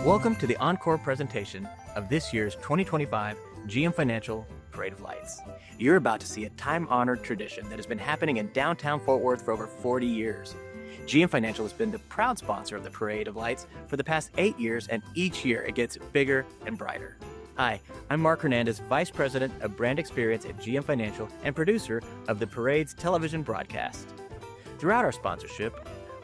Welcome to the encore presentation of this year's 2025 GM Financial Parade of Lights. You're about to see a time-honored tradition that has been happening in downtown Fort Worth for over 40 years. GM Financial has been the proud sponsor of the Parade of Lights for the past 8 years, and each year it gets bigger and brighter. Hi, I'm Mark Hernandez, Vice President of Brand Experience at GM Financial and producer of the Parade's television broadcast. Throughout our sponsorship,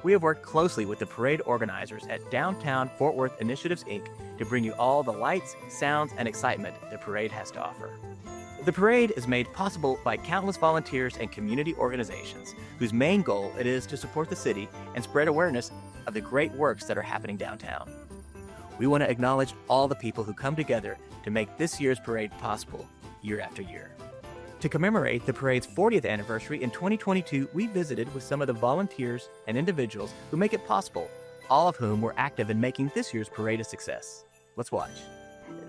we have worked closely with the parade organizers at Downtown Fort Worth Initiatives, Inc. to bring you all the lights, sounds, and excitement the parade has to offer. The parade is made possible by countless volunteers and community organizations whose main goal it is to support the city and spread awareness of the great works that are happening downtown. We want to acknowledge all the people who come together to make this year's parade possible year after year. To commemorate the parade's 40th anniversary in 2022, we visited with some of the volunteers and individuals who make it possible, all of whom were active in making this year's parade a success. Let's watch.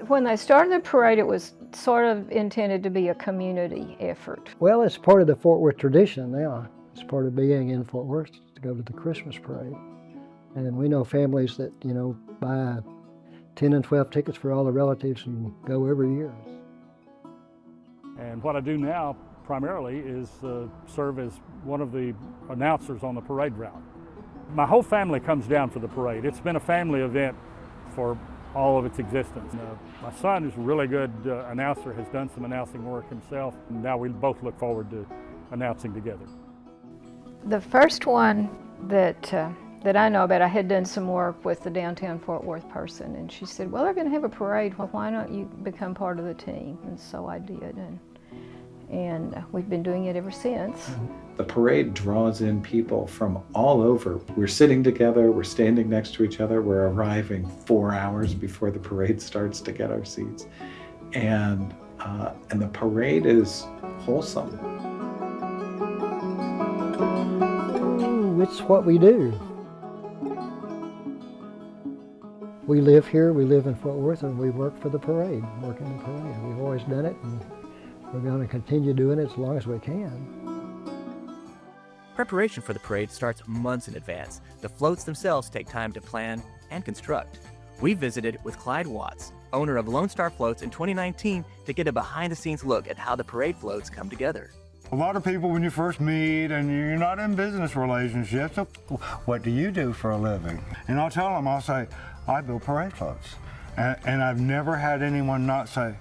When they started the parade, it was sort of intended to be a community effort. Well, it's part of the Fort Worth tradition now. It's part of being in Fort Worth to go to the Christmas parade. And we know families that, buy 10 and 12 tickets for all the relatives and go every year. And what I do now primarily is serve as one of the announcers on the parade route. My whole family comes down for the parade. It's been a family event for all of its existence. My son is a really good announcer, has done some announcing work himself, and now we both look forward to announcing together. The first one that I know about, I had done some work with the downtown Fort Worth person, and she said, well, they're going to have a parade. Well, why don't you become part of the team? And so I did, and we've been doing it ever since. The parade draws in people from all over. We're sitting together, we're standing next to each other, we're arriving 4 hours before the parade starts to get our seats. And the parade is wholesome. It's what we do. We live here, we live in Fort Worth, and we work for the parade, work in the parade. We've always done it, and we're going to continue doing it as long as we can. Preparation for the parade starts months in advance. The floats themselves take time to plan and construct. We visited with Clyde Watts, owner of Lone Star Floats, in 2019 to get a behind-the-scenes look at how the parade floats come together. A lot of people, when you first meet and you're not in business relationships, what do you do for a living? And I'll tell them, I'll say, I build parade floats. And I've never had anyone not say,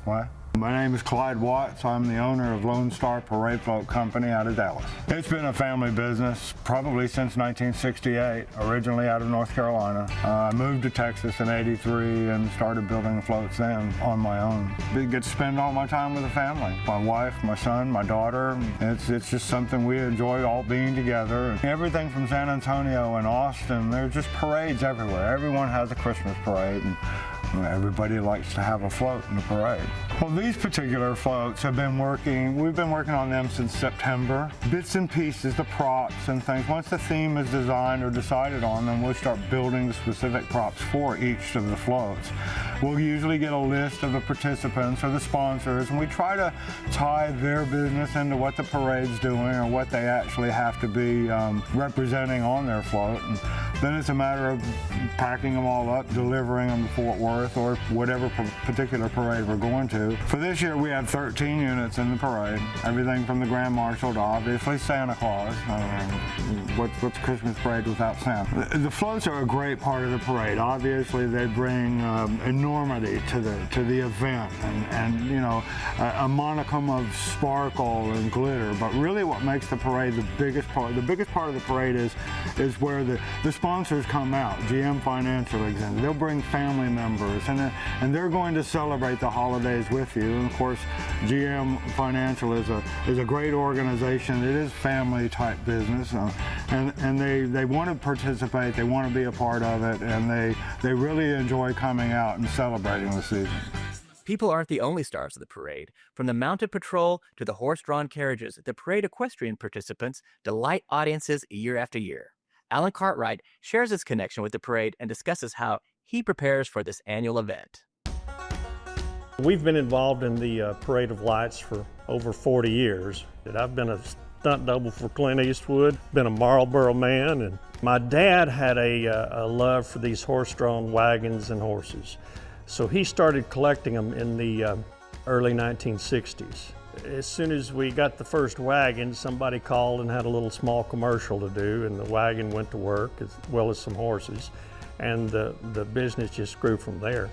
what? My name is Clyde Watts. I'm the owner of Lone Star Parade Float Company out of Dallas. It's been a family business probably since 1968, originally out of North Carolina. I moved to Texas in '83 and started building the floats then on my own. I get to spend all my time with the family. My wife, my son, my daughter. It's just something we enjoy all being together. Everything from San Antonio and Austin, there's just parades everywhere. Everyone has a Christmas parade. And everybody likes to have a float in the parade. Well, these particular floats we've been working on them since September. Bits and pieces, the props and things. Once the theme is designed or decided on, then we'll start building the specific props for each of the floats. We'll usually get a list of the participants or the sponsors, and we try to tie their business into what the parade's doing or what they actually have to be representing on their float. And then it's a matter of packing them all up, delivering them to Fort Worth or whatever particular parade we're going to. For this year, we have 13 units in the parade, everything from the Grand Marshal to obviously Santa Claus. What's Christmas parade without Santa? The floats are a great part of the parade. Obviously, they bring enormity to the event and a monicum of sparkle and glitter. But really, what makes the parade the biggest part of the parade is where the sponsors come out. GM Financial example. They'll bring family members, and they're going to celebrate the holidays with you. And of course, GM Financial is a great organization. It is family type business, and they want to participate. They want to be a part of it, and they really enjoy coming out and celebrating the season. People aren't the only stars of the parade. From the mounted patrol to the horse-drawn carriages, the parade equestrian participants delight audiences year after year. Alan Cartwright shares his connection with the parade and discusses how he prepares for this annual event. We've been involved in the Parade of Lights for over 40 years. I've been a stunt double for Clint Eastwood, been a Marlboro man, and My dad had a love for these horse-drawn wagons and horses, so he started collecting them in the early 1960s. As soon as we got the first wagon, somebody called and had a little small commercial to do, and the wagon went to work as well as some horses, and the business just grew from there.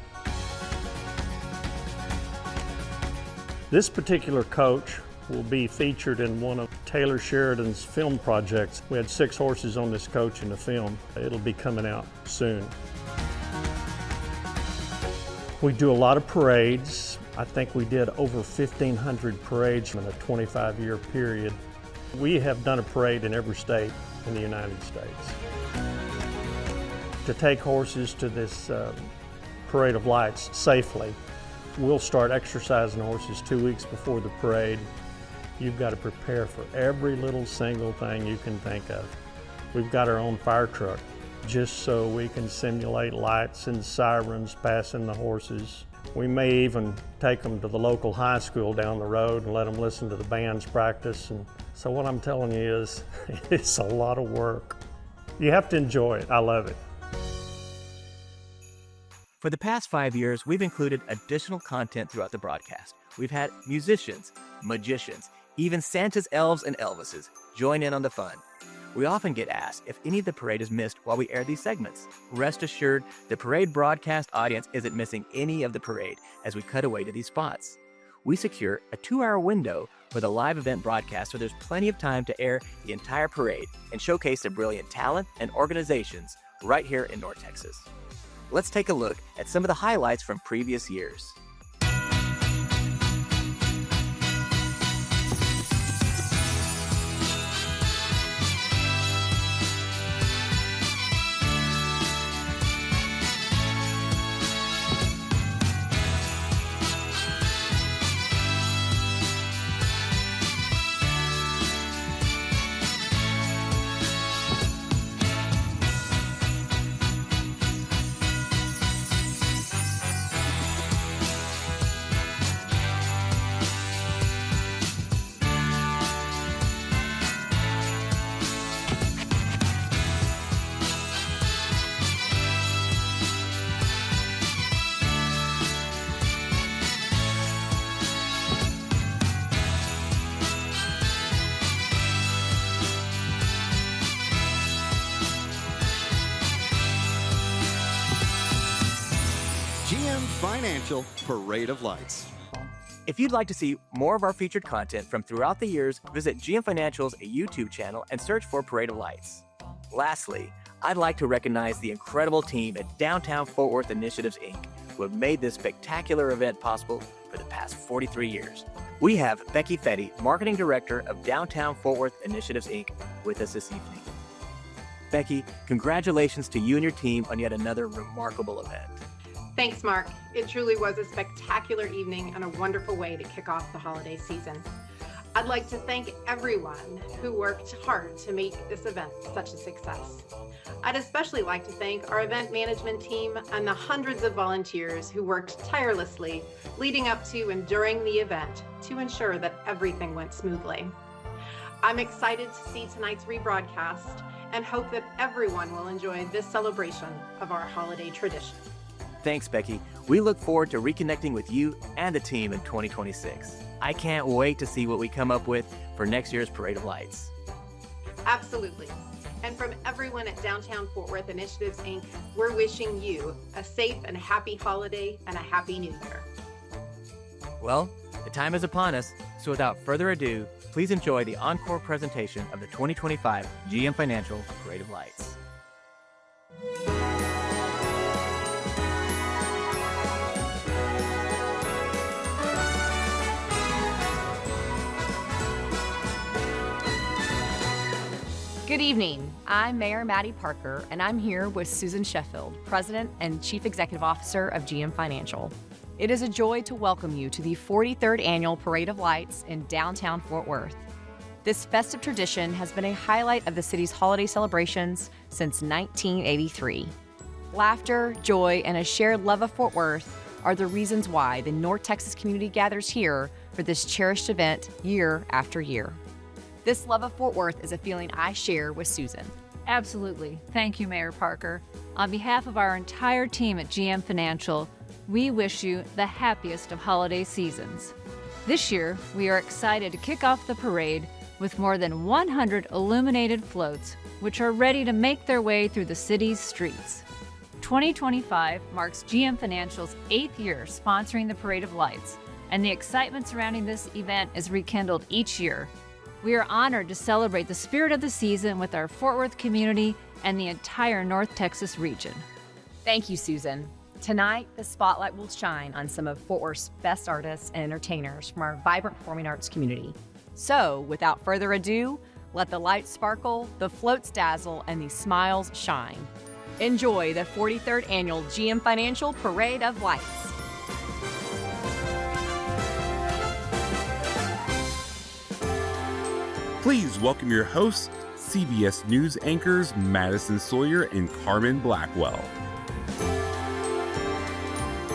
This particular coach will be featured in one of Taylor Sheridan's film projects. We had 6 horses on this coach in the film. It'll be coming out soon. We do a lot of parades. I think we did over 1,500 parades in a 25-year period. We have done a parade in every state in the United States. To take horses to this Parade of Lights safely, we'll start exercising horses 2 weeks before the parade. You've got to prepare for every little single thing you can think of. We've got our own fire truck just so we can simulate lights and sirens passing the horses. We may even take them to the local high school down the road and let them listen to the bands practice. And so what I'm telling you is, it's a lot of work. You have to enjoy it. I love it. For the past 5 years, we've included additional content throughout the broadcast. We've had musicians, magicians, even Santa's elves and Elvises join in on the fun. We often get asked if any of the parade is missed while we air these segments. Rest assured, the parade broadcast audience isn't missing any of the parade as we cut away to these spots. We secure a 2-hour window for the live event broadcast, so there's plenty of time to air the entire parade and showcase the brilliant talent and organizations right here in North Texas. Let's take a look at some of the highlights from previous years. Financial Parade of Lights. If you'd like to see more of our featured content from throughout the years, visit GM Financial's YouTube channel and search for Parade of Lights. Lastly, I'd like to recognize the incredible team at Downtown Fort Worth Initiatives, Inc., who have made this spectacular event possible for the past 43 years. We have Becky Fetty, Marketing Director of Downtown Fort Worth Initiatives, Inc., with us this evening. Becky, congratulations to you and your team on yet another remarkable event. Thanks, Mark. It truly was a spectacular evening and a wonderful way to kick off the holiday season. I'd like to thank everyone who worked hard to make this event such a success. I'd especially like to thank our event management team and the hundreds of volunteers who worked tirelessly leading up to and during the event to ensure that everything went smoothly. I'm excited to see tonight's rebroadcast and hope that everyone will enjoy this celebration of our holiday tradition. Thanks, Becky. We look forward to reconnecting with you and the team in 2026. I can't wait to see what we come up with for next year's Parade of Lights. Absolutely. And from everyone at Downtown Fort Worth Initiatives, Inc., we're wishing you a safe and happy holiday and a happy new year. Well, the time is upon us, so without further ado, please enjoy the encore presentation of the 2025 GM Financial Parade of Lights. Good evening. I'm Mayor Maddie Parker, and I'm here with Susan Sheffield, President and Chief Executive Officer of GM Financial. It is a joy to welcome you to the 43rd Annual Parade of Lights in downtown Fort Worth. This festive tradition has been a highlight of the city's holiday celebrations since 1983. Laughter, joy, and a shared love of Fort Worth are the reasons why the North Texas community gathers here for this cherished event year after year. This love of Fort Worth is a feeling I share with Susan. Absolutely. Thank you, Mayor Parker. On behalf of our entire team at GM Financial, we wish you the happiest of holiday seasons. This year, we are excited to kick off the parade with more than 100 illuminated floats, which are ready to make their way through the city's streets. 2025 marks GM Financial's 8th year sponsoring the Parade of Lights, and the excitement surrounding this event is rekindled each year. We are honored to celebrate the spirit of the season with our Fort Worth community and the entire North Texas region. Thank you, Susan. Tonight, the spotlight will shine on some of Fort Worth's best artists and entertainers from our vibrant performing arts community. So, without further ado, let the lights sparkle, the floats dazzle, and the smiles shine. Enjoy the 43rd Annual GM Financial Parade of Lights. Please welcome your hosts, CBS News anchors Madison Sawyer and Carmen Blackwell.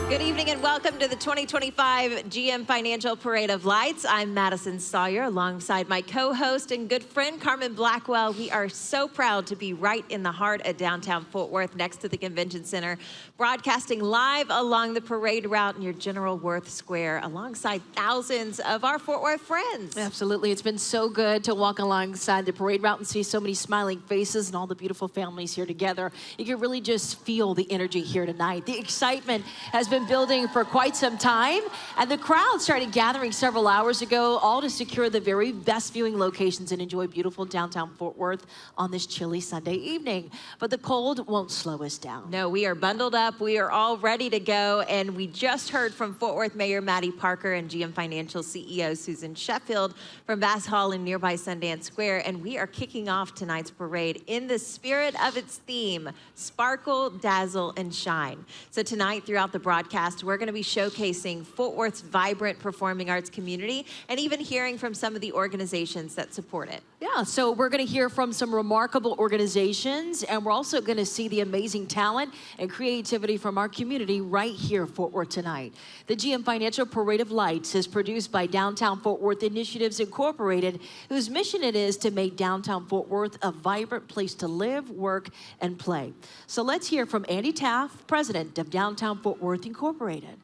Good evening and welcome to the 2025 GM Financial Parade of Lights. I'm Madison Sawyer alongside my co-host and good friend Carmen Blackwell. We are so proud to be right in the heart of downtown Fort Worth next to the Convention Center, broadcasting live along the parade route near General Worth Square alongside thousands of our Fort Worth friends. Absolutely. It's been so good to walk alongside the parade route and see so many smiling faces and all the beautiful families here together. You can really just feel the energy here tonight. The excitement has been building for quite some time, and the crowd started gathering several hours ago, all to secure the very best viewing locations and enjoy beautiful downtown Fort Worth on this chilly Sunday evening. But the cold won't slow us down. No, we are bundled up. We are all ready to go, and we just heard from Fort Worth Mayor Maddie Parker and GM Financial CEO Susan Sheffield from Bass Hall in nearby Sundance Square, and we are kicking off tonight's parade in the spirit of its theme, sparkle, dazzle, and shine. So tonight, throughout the broadcast, we're going to be showcasing Fort Worth's vibrant performing arts community and even hearing from some of the organizations that support it. Yeah, so we're going to hear from some remarkable organizations, and we're also going to see the amazing talent and creativity from our community right here in Fort Worth tonight. The GM Financial Parade of Lights is produced by Downtown Fort Worth Initiatives Incorporated, whose mission it is to make downtown Fort Worth a vibrant place to live, work, and play. So let's hear from Andy Taft, president of Downtown Fort Worth Incorporated.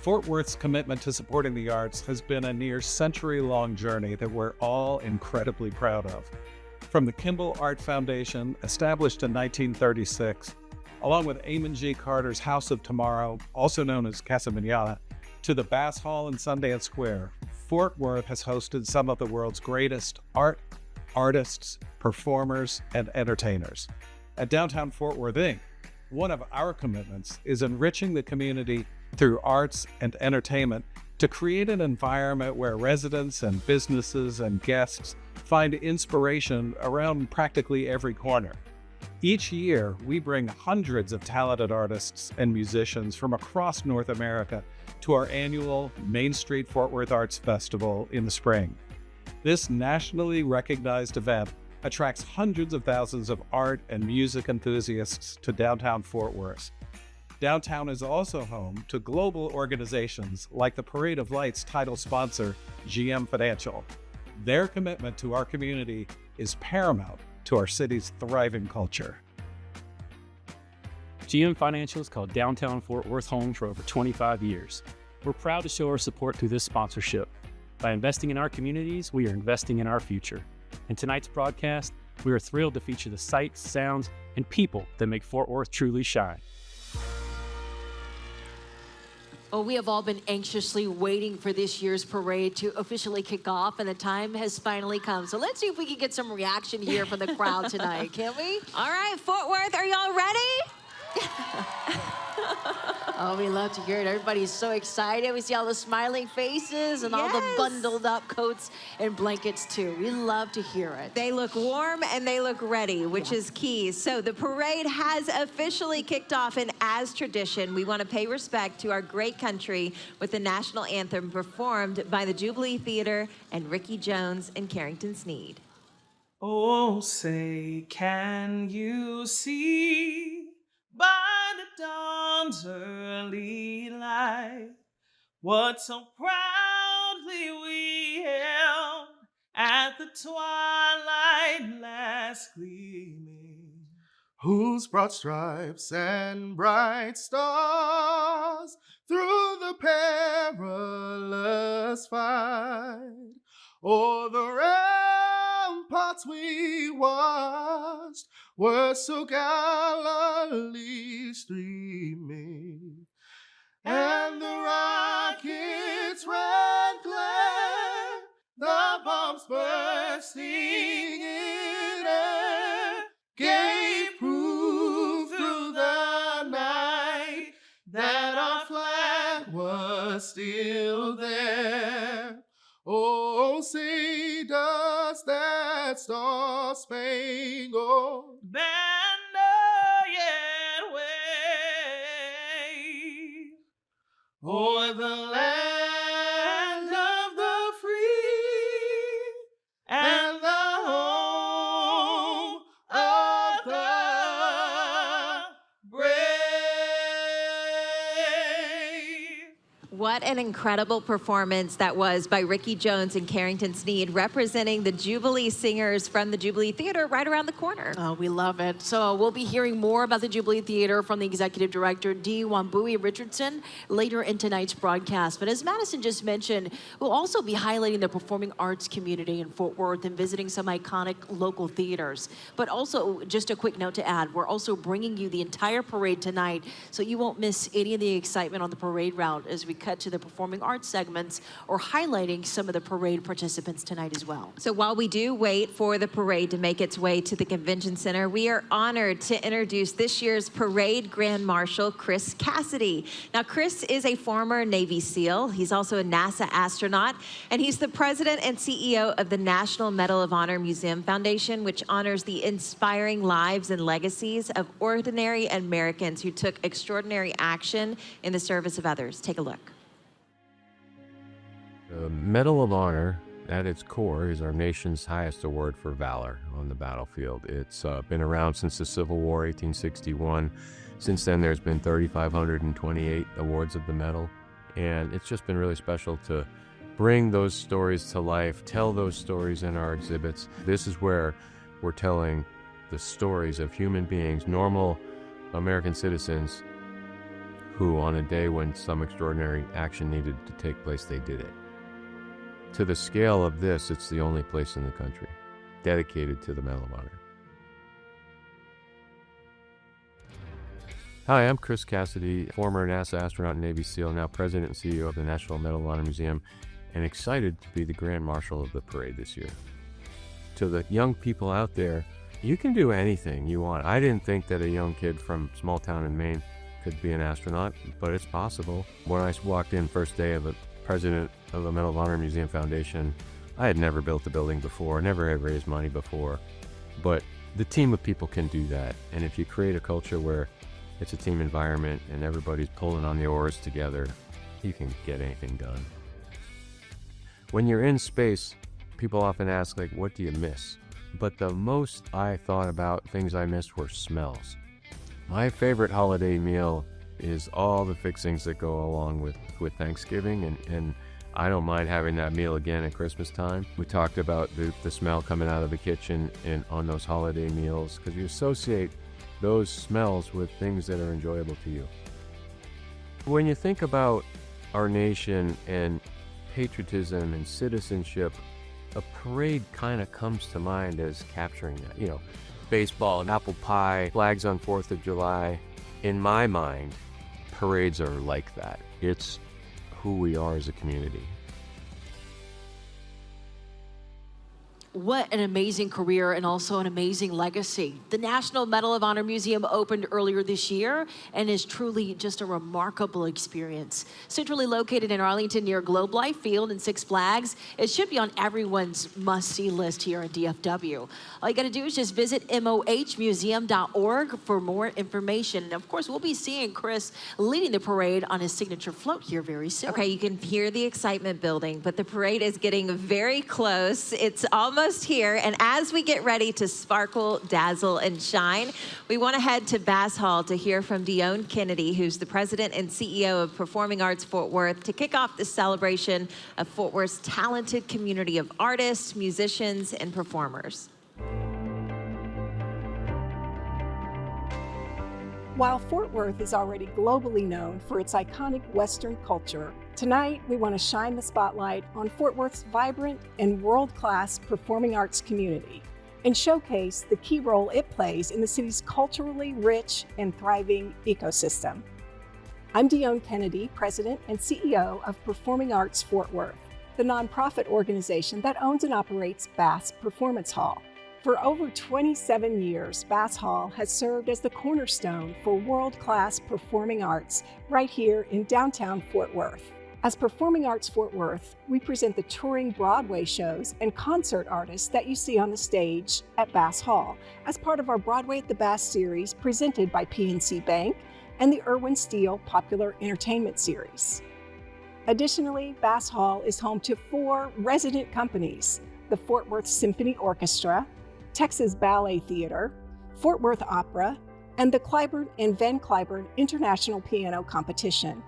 Fort Worth's commitment to supporting the arts has been a near century-long journey that we're all incredibly proud of. From the Kimball Art Foundation, established in 1936, along with Amon G. Carter's House of Tomorrow, also known as Casa Manana, to the Bass Hall in Sundance Square, Fort Worth has hosted some of the world's greatest art, artists, performers, and entertainers. At Downtown Fort Worth, Inc., one of our commitments is enriching the community through arts and entertainment to create an environment where residents and businesses and guests find inspiration around practically every corner. Each year, we bring hundreds of talented artists and musicians from across North America to our annual Main Street Fort Worth Arts Festival in the spring. This nationally recognized event attracts hundreds of thousands of art and music enthusiasts to downtown Fort Worth. Downtown is also home to global organizations like the Parade of Lights title sponsor, GM Financial. Their commitment to our community is paramount to our city's thriving culture. GM Financial has called downtown Fort Worth home for over 25 years. We're proud to show our support through this sponsorship. By investing in our communities, we are investing in our future. In tonight's broadcast, we are thrilled to feature the sights, sounds, and people that make Fort Worth truly shine. Well, we have all been anxiously waiting for this year's parade to officially kick off, and the time has finally come. So let's see if we can get some reaction here from the crowd tonight, can't we? All right, Fort Worth, are y'all ready? Oh, we love to hear it. Everybody's so excited. We see all the smiling faces and all the bundled up coats and blankets too. We love to hear it. They look warm and they look ready, which is key. So the parade has officially kicked off, and as tradition, we want to pay respect to our great country with the national anthem performed by the Jubilee Theater and Ricky Jones and Carrington Sneed. Oh, say, can you see by the dawn's early light what so proudly we held at the twilight last gleaming whose broad stripes and bright stars through the perilous fight, o'er the ramparts we watched, were so gallantly streaming, and the rockets' red glare, the bombs bursting in air, gave proof through the night that our flag was still there. Oh, say does that star-spangled banner yet wave o'er the land of the free and the home of the brave? What an incredible performance that was by Ricky Jones and Carrington Sneed, representing the Jubilee Singers from the Jubilee Theater right around the corner. Oh, we love it. So we'll be hearing more about the Jubilee Theater from the Executive Director, Dee Wambui Richardson, later in tonight's broadcast. But as Madison just mentioned, we'll also be highlighting the performing arts community in Fort Worth and visiting some iconic local theaters. But also, just a quick note to add, we're also bringing you the entire parade tonight, so you won't miss any of the excitement on the parade route as we cut to the performing arts segments or highlighting some of the parade participants tonight as well. So while we do wait for the parade to make its way to the convention center, we are honored to introduce this year's parade Grand Marshal, Chris Cassidy. Now, Chris is a former Navy SEAL. He's also a NASA astronaut, and he's the president and CEO of the National Medal of Honor Museum Foundation, which honors the inspiring lives and legacies of ordinary Americans who took extraordinary action in the service of others. Take a look. The Medal of Honor, at its core, is our nation's highest award for valor on the battlefield. It's been around since the Civil War, 1861. Since then, there's been 3,528 awards of the medal, and it's just been really special to bring those stories to life, tell those stories in our exhibits. This is where we're telling the stories of human beings, normal American citizens, who on a day when some extraordinary action needed to take place, they did it. To the scale of this, it's the only place in the country dedicated to the Medal of Honor. Hi, I'm Chris Cassidy, former NASA astronaut and Navy SEAL, now president and CEO of the National Medal of Honor Museum, and excited to be the Grand Marshal of the parade this year. To the young people out there, you can do anything you want. I didn't think that a young kid from a small town in Maine could be an astronaut, but it's possible. When I walked in first day of the president of the Medal of Honor Museum Foundation, I had never built a building before, never had raised money before, but the team of people can do that. And if you create a culture where it's a team environment and everybody's pulling on the oars together, you can get anything done. When you're in space, people often ask, like, what do you miss? But the most I thought about things I missed were smells. My favorite holiday meal is all the fixings that go along with Thanksgiving, and I don't mind having that meal again at Christmas time. We talked about the smell coming out of the kitchen and on those holiday meals, because you associate those smells with things that are enjoyable to you. When you think about our nation and patriotism and citizenship, a parade kind of comes to mind as capturing that. You know, baseball and apple pie, flags on 4th of July. In my mind, parades are like that. It's who we are as a community. What an amazing career and also an amazing legacy. The National Medal of Honor Museum opened earlier this year and is truly just a remarkable experience. Centrally located in Arlington near Globe Life Field and Six Flags, it should be on everyone's must-see list here in DFW. All you gotta do is just visit mohmuseum.org for more information. And of course, we'll be seeing Chris leading the parade on his signature float here very soon. Okay, you can hear the excitement building, but the parade is getting very close. It's almost here, and as we get ready to sparkle, dazzle, and shine, we want to head to Bass Hall to hear from Dione Kennedy, who's the president and CEO of Performing Arts Fort Worth, to kick off the celebration of Fort Worth's talented community of artists, musicians, and performers. While Fort Worth is already globally known for its iconic Western culture, tonight we want to shine the spotlight on Fort Worth's vibrant and world-class performing arts community and showcase the key role it plays in the city's culturally rich and thriving ecosystem. I'm Dione Kennedy, President and CEO of Performing Arts Fort Worth, the nonprofit organization that owns and operates Bass Performance Hall. For over 27 years, Bass Hall has served as the cornerstone for world-class performing arts right here in downtown Fort Worth. As Performing Arts Fort Worth, we present the touring Broadway shows and concert artists that you see on the stage at Bass Hall as part of our Broadway at the Bass series presented by PNC Bank and the Irwin Steele Popular Entertainment Series. Additionally, Bass Hall is home to 4 resident companies: the Fort Worth Symphony Orchestra, Texas Ballet Theater, Fort Worth Opera, and the Clyburn and Van Cliburn International Piano Competition.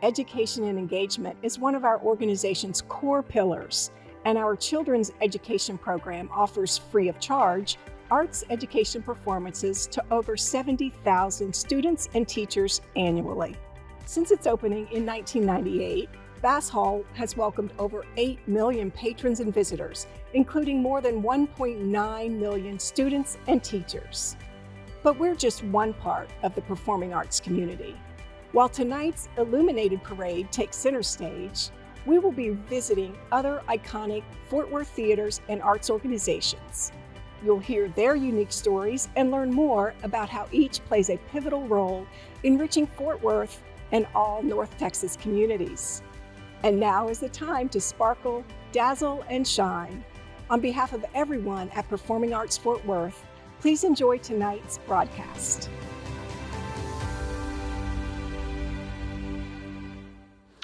Education and engagement is one of our organization's core pillars, and our children's education program offers free of charge arts education performances to over 70,000 students and teachers annually. Since its opening in 1998, Bass Hall has welcomed over 8 million patrons and visitors, including more than 1.9 million students and teachers. But we're just one part of the performing arts community. While tonight's Illuminated Parade takes center stage, we will be visiting other iconic Fort Worth theaters and arts organizations. You'll hear their unique stories and learn more about how each plays a pivotal role in enriching Fort Worth and all North Texas communities. And now is the time to sparkle, dazzle, and shine. On behalf of everyone at Performing Arts Fort Worth, please enjoy tonight's broadcast.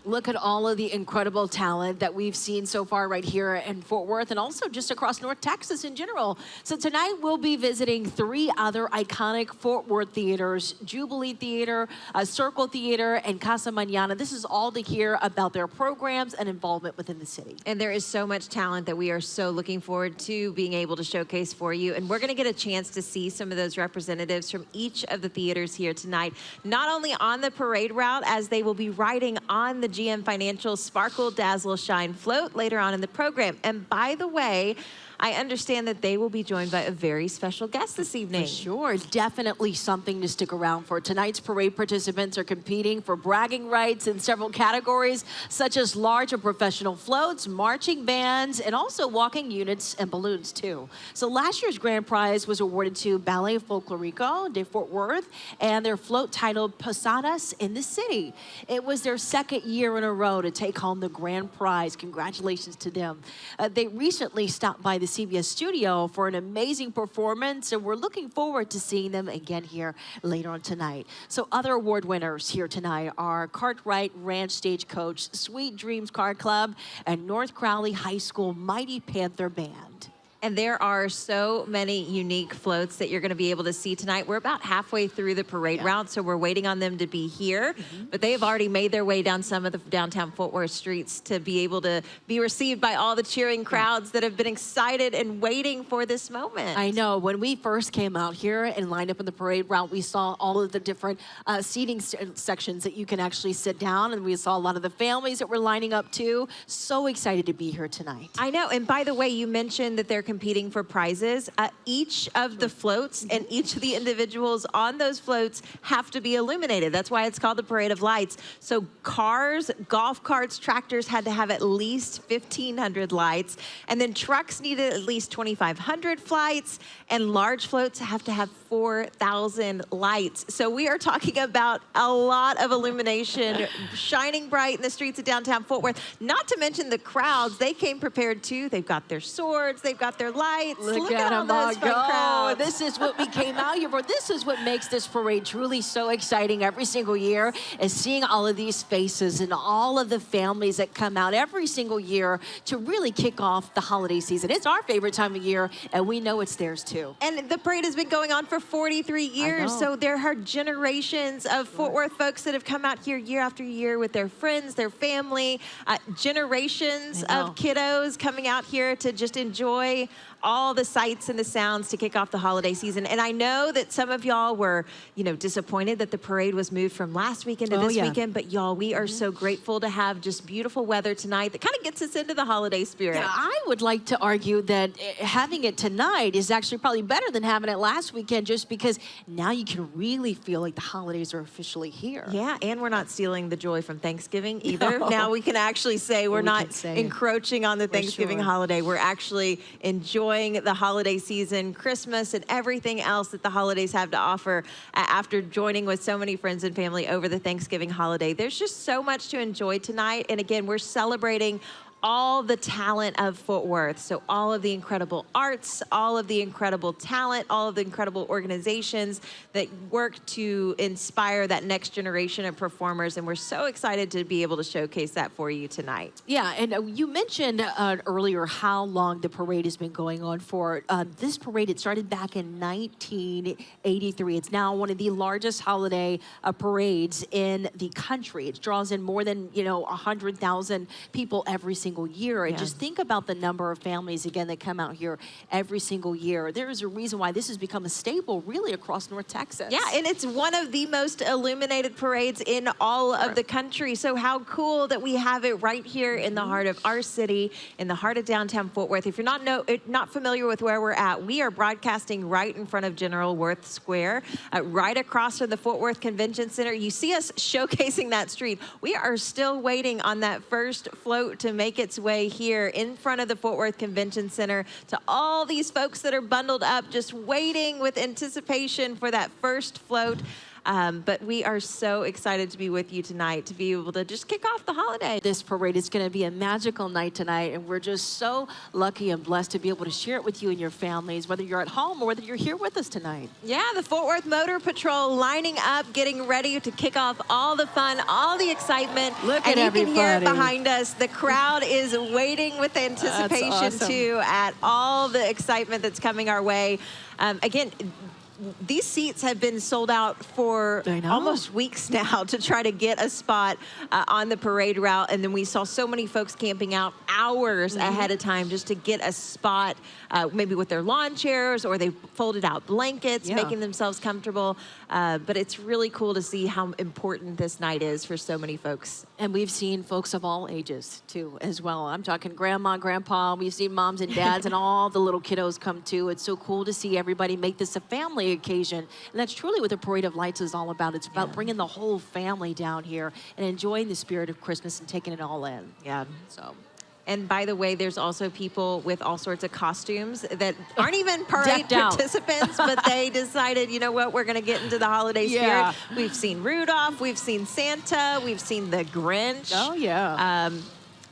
Look at all of the incredible talent that we've seen so far right here in Fort Worth and also just across North Texas in general. So tonight we'll be visiting 3 other iconic Fort Worth theaters: Jubilee Theater, Circle Theater, and Casa Mañana. This is all to hear about their programs and involvement within the city. And there is so much talent that we are so looking forward to being able to showcase for you. And we're going to get a chance to see some of those representatives from each of the theaters here tonight, not only on the parade route as they will be riding on the GM Financial Sparkle, Dazzle, Shine float later on in the program. And by the way, I understand that they will be joined by a very special guest this evening. For sure, definitely something to stick around for. Tonight's parade participants are competing for bragging rights in several categories, such as large and professional floats, marching bands, and also walking units and balloons too. So last year's grand prize was awarded to Ballet Folklorico de Fort Worth and their float titled Posadas in the City. It was their 2nd year in a row to take home the grand prize. Congratulations to them. They recently stopped by the CBS studio for an amazing performance, and we're looking forward to seeing them again here later on tonight. So other award winners here tonight are Cartwright Ranch Stagecoach, Sweet Dreams Car Club, and North Crowley High School Mighty Panther Band. And there are so many unique floats that you're going to be able to see tonight. We're about halfway through the parade route, so we're waiting on them to be here. But they have already made their way down some of the downtown Fort Worth streets to be able to be received by all the cheering crowds that have been excited and waiting for this moment. I know. When we first came out here and lined up in the parade route, we saw all of the different seating sections that you can actually sit down, and we saw a lot of the families that were lining up too. So excited to be here tonight. I know. And by the way, you mentioned that they're competing for prizes. Each of the floats and each of the individuals on those floats have to be illuminated. That's why it's called the Parade of Lights. So cars, golf carts, tractors had to have at least 1,500 lights, and then trucks needed at least 2,500 lights, and large floats have to have 4,000 lights. So we are talking about a lot of illumination shining bright in the streets of downtown Fort Worth. Not to mention the crowds. They came prepared too. They've got their swords, they've got their lights. Look at all those fun crowds. This is what we came out here for. This is what makes this parade truly so exciting every single year, is seeing all of these faces and all of the families that come out every single year to really kick off the holiday season. It's our favorite time of year, and we know it's theirs too. And the parade has been going on for 43 years, so there are generations of Fort Worth folks that have come out here year after year with their friends, their family, generations of kiddos coming out here to just enjoy all the sights and the sounds to kick off the holiday season. And I know that some of y'all were, disappointed that the parade was moved from last weekend to this weekend, but y'all, we are so grateful to have just beautiful weather tonight that kind of gets us into the holiday spirit. Yeah, I would like to argue that having it tonight is actually probably better than having it last weekend, just because now you can really feel like the holidays are officially here. Yeah, and we're not stealing the joy from Thanksgiving either. No. Now we can actually say we're not encroaching on the Thanksgiving holiday. We're actually enjoying the holiday season, Christmas, and everything else that the holidays have to offer after joining with so many friends and family over the Thanksgiving holiday. There's just so much to enjoy tonight. And again, we're celebrating all the talent of Fort Worth. So all of the incredible arts, all of the incredible talent, all of the incredible organizations that work to inspire that next generation of performers. And we're so excited to be able to showcase that for you tonight. Yeah, and you mentioned earlier how long the parade has been going on for. This parade, it started back in 1983. It's now one of the largest holiday parades in the country. It draws in more than, 100,000 people every single year. And just think about the number of families, again, that come out here every single year. There is a reason why this has become a staple really across North Texas. Yeah, and it's one of the most illuminated parades in all of the country. So how cool that we have it right here in the heart of our city, in the heart of downtown Fort Worth. If you're not familiar with where we're at, we are broadcasting right in front of General Worth Square, right across from the Fort Worth Convention Center. You see us showcasing that street. We are still waiting on that first float to make its way here in front of the Fort Worth Convention Center, to all these folks that are bundled up just waiting with anticipation for that first float. But we are so excited to be with you tonight, to be able to just kick off the holiday. This parade is going to be a magical night tonight, and we're just so lucky and blessed to be able to share it with you and your families, whether you're at home or whether you're here with us tonight. Yeah, the Fort Worth Motor Patrol lining up, getting ready to kick off all the fun, all the excitement. Look at everybody. And you can hear it behind us. The crowd is waiting with anticipation, awesome. too, at all the excitement that's coming our way. Again, these seats have been sold out for almost weeks now to try to get a spot on the parade route. And then we saw so many folks camping out hours ahead of time just to get a spot, maybe with their lawn chairs, or they folded out blankets, making themselves comfortable. But it's really cool to see how important this night is for so many folks. And we've seen folks of all ages, too, as well. I'm talking grandma, grandpa. We've seen moms and dads and all the little kiddos come, too. It's so cool to see everybody make this a family occasion. And that's truly what the Parade of Lights is all about. It's about bringing the whole family down here and enjoying the spirit of Christmas and taking it all in. Yeah. And by the way, there's also people with all sorts of costumes that aren't even parade participants, but they decided, you know what, we're going to get into the holiday spirit. We've seen Rudolph, we've seen Santa, we've seen the Grinch. Oh, yeah.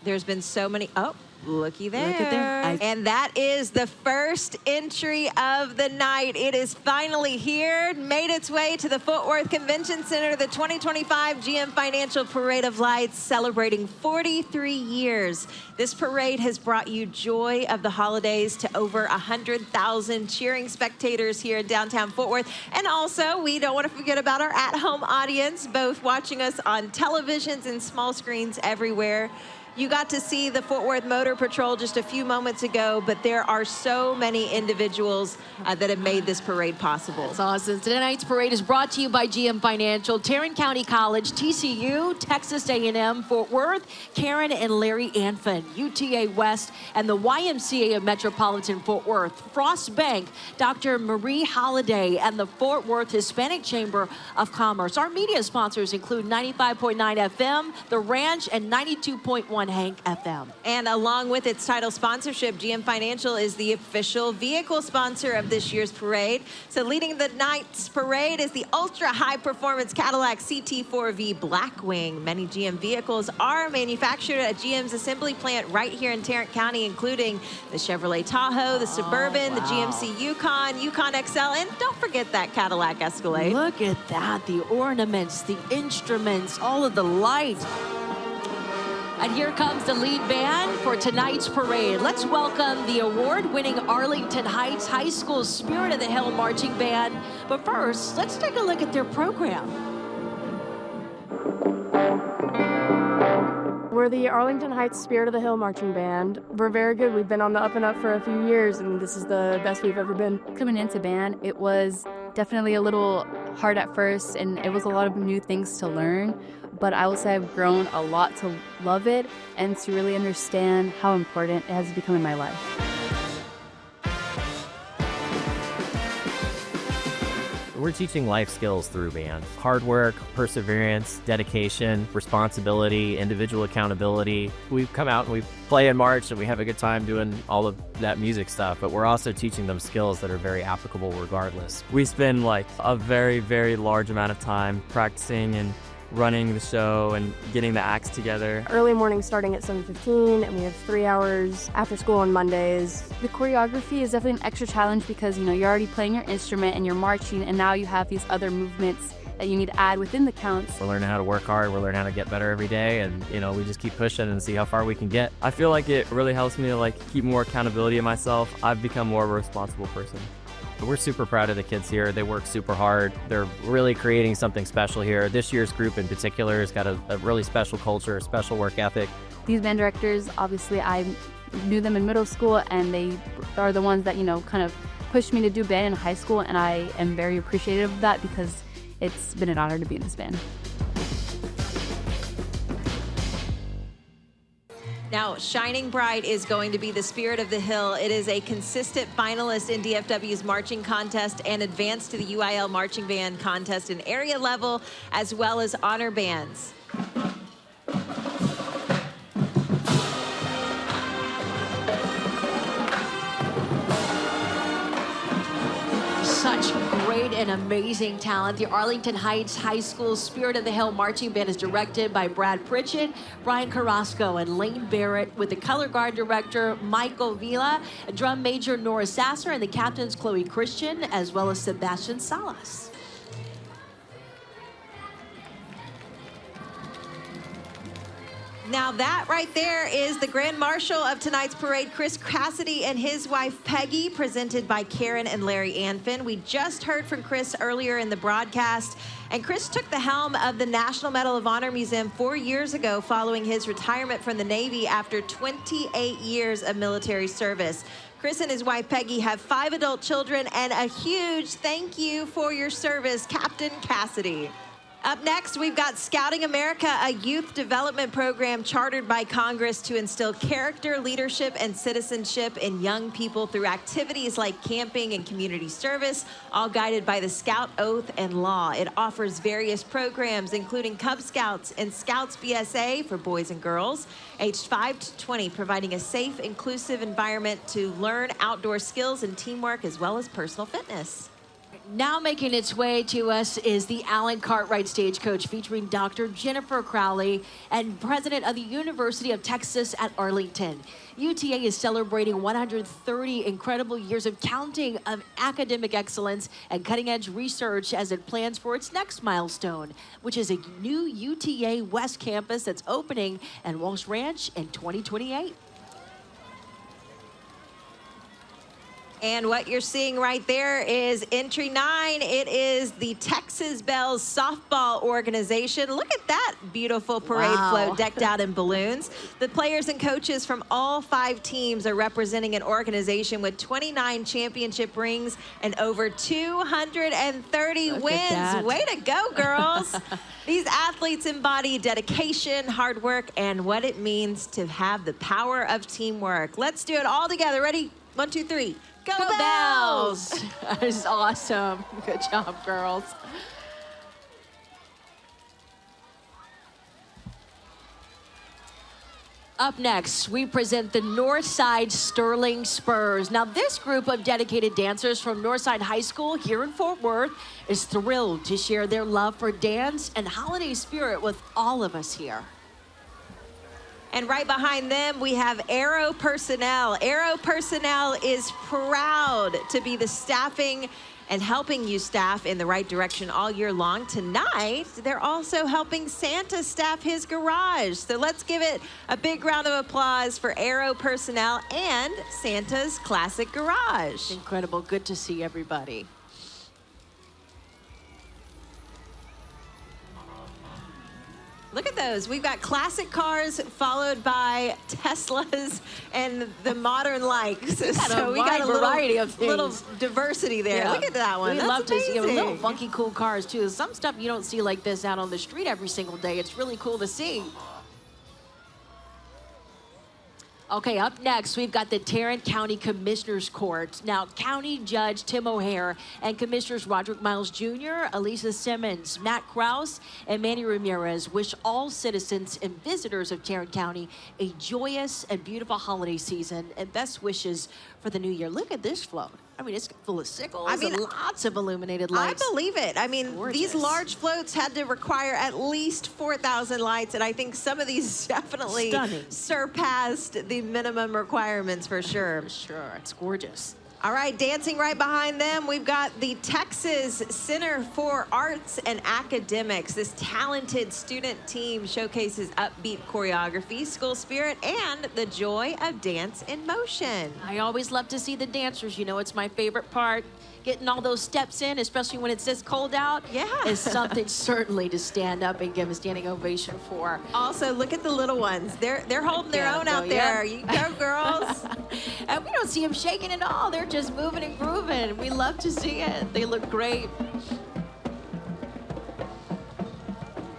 There's been so many. Oh, looky there. Look at there. And that is the first entry of the night. It is finally here, made its way to the Fort Worth Convention Center, the 2025 GM Financial Parade of Lights, celebrating 43 years. This parade has brought you joy of the holidays to over 100,000 cheering spectators here in downtown Fort Worth. And also, we don't want to forget about our at-home audience, both watching us on televisions and small screens everywhere. You got to see the Fort Worth Motor Patrol just a few moments ago, but there are so many individuals that have made this parade possible. That's awesome. Tonight's parade is brought to you by GM Financial, Tarrant County College, TCU, Texas A&M, Fort Worth, Karen and Larry Anfin, UTA West, and the YMCA of Metropolitan Fort Worth, Frost Bank, Dr. Marie Holliday, and the Fort Worth Hispanic Chamber of Commerce. Our media sponsors include 95.9 FM, The Ranch, and 92.1 Hank FM. And along with its title sponsorship, GM Financial is the official vehicle sponsor of this year's parade. So leading the night's parade is the ultra high performance Cadillac CT4V Blackwing. Many GM vehicles are manufactured at GM's assembly plant right here in Tarrant County, including the Chevrolet Tahoe, the Suburban, the GMC Yukon, Yukon XL, and don't forget that Cadillac Escalade. Look at that, the ornaments, the instruments, all of the lights. And here comes the lead band for tonight's parade. Let's welcome the award-winning Arlington Heights High School Spirit of the Hill Marching Band. But first, let's take a look at their program. We're We're the Arlington Heights Spirit of the Hill Marching Band. We're very good. We've been on the up and up for a few years, and this is the best we've ever been. Coming into band, it was definitely a little hard at first, and it was a lot of new things to learn, but I would say I've grown a lot to love it and to really understand how important it has become in my life. We're teaching life skills through band. Hard work, perseverance, dedication, responsibility, individual accountability. We come out and we play and march and we have a good time doing all of that music stuff, but we're also teaching them skills that are very applicable regardless. We spend like a very, very large amount of time practicing and running the show and getting the acts together. Early morning starting at 7:15, and we have 3 hours after school on Mondays. The choreography is definitely an extra challenge because, you're already playing your instrument and you're marching, and now you have these other movements that you need to add within the counts. We're learning how to work hard, we're learning how to get better every day, and we just keep pushing and see how far we can get. I feel like it really helps me to keep more accountability in myself. I've become more of a responsible person. We're super proud of the kids here. They work super hard. They're really creating something special here. This year's group in particular has got a really special culture, a special work ethic. These band directors, obviously I knew them in middle school, and they are the ones that, kind of pushed me to do band in high school, and I am very appreciative of that because it's been an honor to be in this band. Now, Shining Bright is going to be the Spirit of the Hill. It is a consistent finalist in DFW's marching contest and advanced to the UIL marching band contest in area level, as well as honor bands. Such great and amazing talent. The Arlington Heights High School Spirit of the Hill Marching Band is directed by Brad Pritchett, Brian Carrasco, and Lane Barrett, with the color guard director Michael Vila, drum major Nora Sasser, and the captains Chloe Christian, as well as Sebastian Salas. Now that right there is the Grand Marshal of tonight's parade, Chris Cassidy and his wife Peggy, presented by Karen and Larry Anfin. We just heard from Chris earlier in the broadcast, and Chris took the helm of the National Medal of Honor Museum 4 years ago following his retirement from the Navy after 28 years of military service. Chris and his wife Peggy have 5 adult children, and a huge thank you for your service, Captain Cassidy. Up next, we've got Scouting America, a youth development program chartered by Congress to instill character, leadership, and citizenship in young people through activities like camping and community service, all guided by the Scout Oath and Law. It offers various programs, including Cub Scouts and Scouts BSA for boys and girls, aged 5 to 20, providing a safe, inclusive environment to learn outdoor skills and teamwork, as well as personal fitness. Now making its way to us is the Alan Cartwright Stagecoach, featuring Dr. Jennifer Crowley and president of the University of Texas at Arlington. UTA is celebrating 130 incredible years of counting of academic excellence and cutting-edge research as it plans for its next milestone, which is a new UTA West campus that's opening at Walsh Ranch in 2028. And what you're seeing right there is entry 9. It is the Texas Bells softball organization. Look at that beautiful parade float decked out in balloons. The players and coaches from all 5 teams are representing an organization with 29 championship rings and over 230 wins. Way to go, girls. These athletes embody dedication, hard work, and what it means to have the power of teamwork. Let's do it all together. Ready? 1, 2, 3. Go Bells! That is awesome. Good job, girls. Up next, we present the Northside Sterling Spurs. Now, this group of dedicated dancers from Northside High School here in Fort Worth is thrilled to share their love for dance and holiday spirit with all of us here. And right behind them, we have Aero Personnel. Aero Personnel is proud to be the staffing and helping you staff in the right direction all year long. Tonight, they're also helping Santa staff his garage. So let's give it a big round of applause for Aero Personnel and Santa's Classic Garage. Incredible. Good to see everybody. Look at those. We've got classic cars followed by Teslas and the modern likes. So we got a variety of things. little diversity there. Yeah. Look at that one. We That's love to see amazing. little funky, cool cars too. Some stuff you don't see like this out on the street every single day. It's really cool to see. Okay, up next, we've got the Tarrant County Commissioners Court. Now, County Judge Tim O'Hare and Commissioners Roderick Miles Jr., Elisa Simmons, Matt Krause, and Manny Ramirez wish all citizens and visitors of Tarrant County a joyous and beautiful holiday season and best wishes for the new year. Look at this float. I mean, it's full of sickles and lots of illuminated lights. I believe it. I mean, these large floats had to require at least 4,000 lights, and I think some of these definitely surpassed the minimum requirements for sure. For sure. It's gorgeous. All right, dancing right behind them, we've got the Texas Center for Arts and Academics. This talented student team showcases upbeat choreography, school spirit, and the joy of dance in motion. I always love to see the dancers. You know, it's my favorite part. Getting all those steps in, especially when it's this cold out, is something certainly to stand up and give a standing ovation for. Also, look at the little ones. They're holding their own out there. You go, girls. And we don't see them shaking at all. They're just moving and grooving. We love to see it. They look great.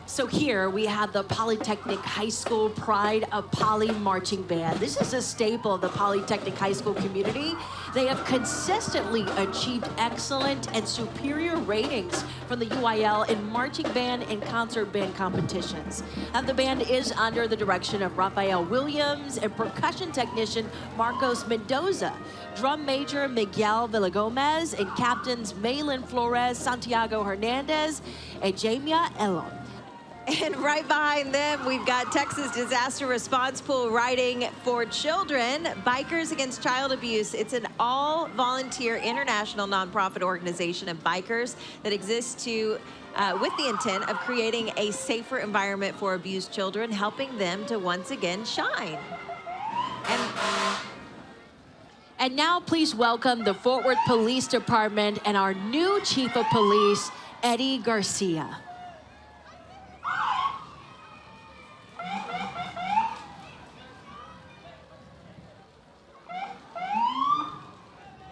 So here we have the Polytechnic High School Pride of Poly Marching Band. This is a staple of the Polytechnic High School community. They have consistently achieved excellent and superior ratings from the UIL in marching band and concert band competitions. And the band is under the direction of Raphael Williams and percussion technician Marcos Mendoza, drum major Miguel Villagomez, and captains Malin Flores, Santiago Hernandez, and Jamia Elon. And right behind them, we've got Texas Disaster Response Pool Riding for Children, Bikers Against Child Abuse. It's an all-volunteer international nonprofit organization of bikers that exists to with the intent of creating a safer environment for abused children, helping them to once again shine. And now please welcome the Fort Worth Police Department and our new Chief of Police, Eddie Garcia.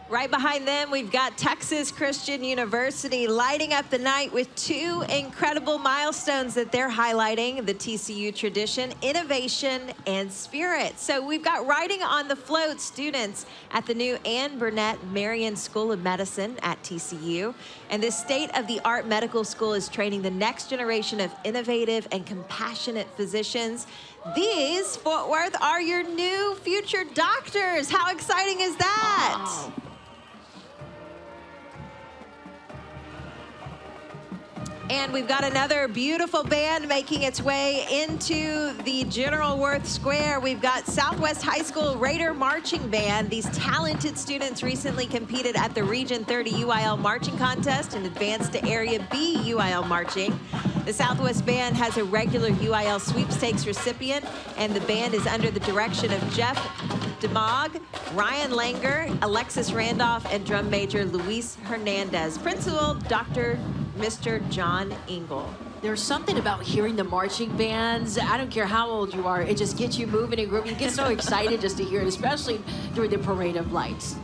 Right behind them, we've got Texas Christian University lighting up the night with two incredible milestones that they're highlighting: the TCU tradition, innovation, and spirit. So we've got riding on the float students at the new Ann Burnett Marion School of Medicine at TCU. And this state-of-the-art medical school is training the next generation of innovative and compassionate physicians. These, Fort Worth, are your new future doctors. How exciting is that? Wow. And we've got another beautiful band making its way into the General Worth Square. We've got Southwest High School Raider Marching Band. These talented students recently competed at the Region 30 UIL Marching Contest and advanced to Area B UIL Marching. The Southwest Band has a regular UIL sweepstakes recipient, and the band is under the direction of Jeff DeMog, Ryan Langer, Alexis Randolph, and drum major Luis Hernandez. Principal, Mr. John Engel. There's something about hearing the marching bands. I don't care how old you are. It just gets you moving and grooving. You get so excited just to hear it, especially during the Parade of Lights.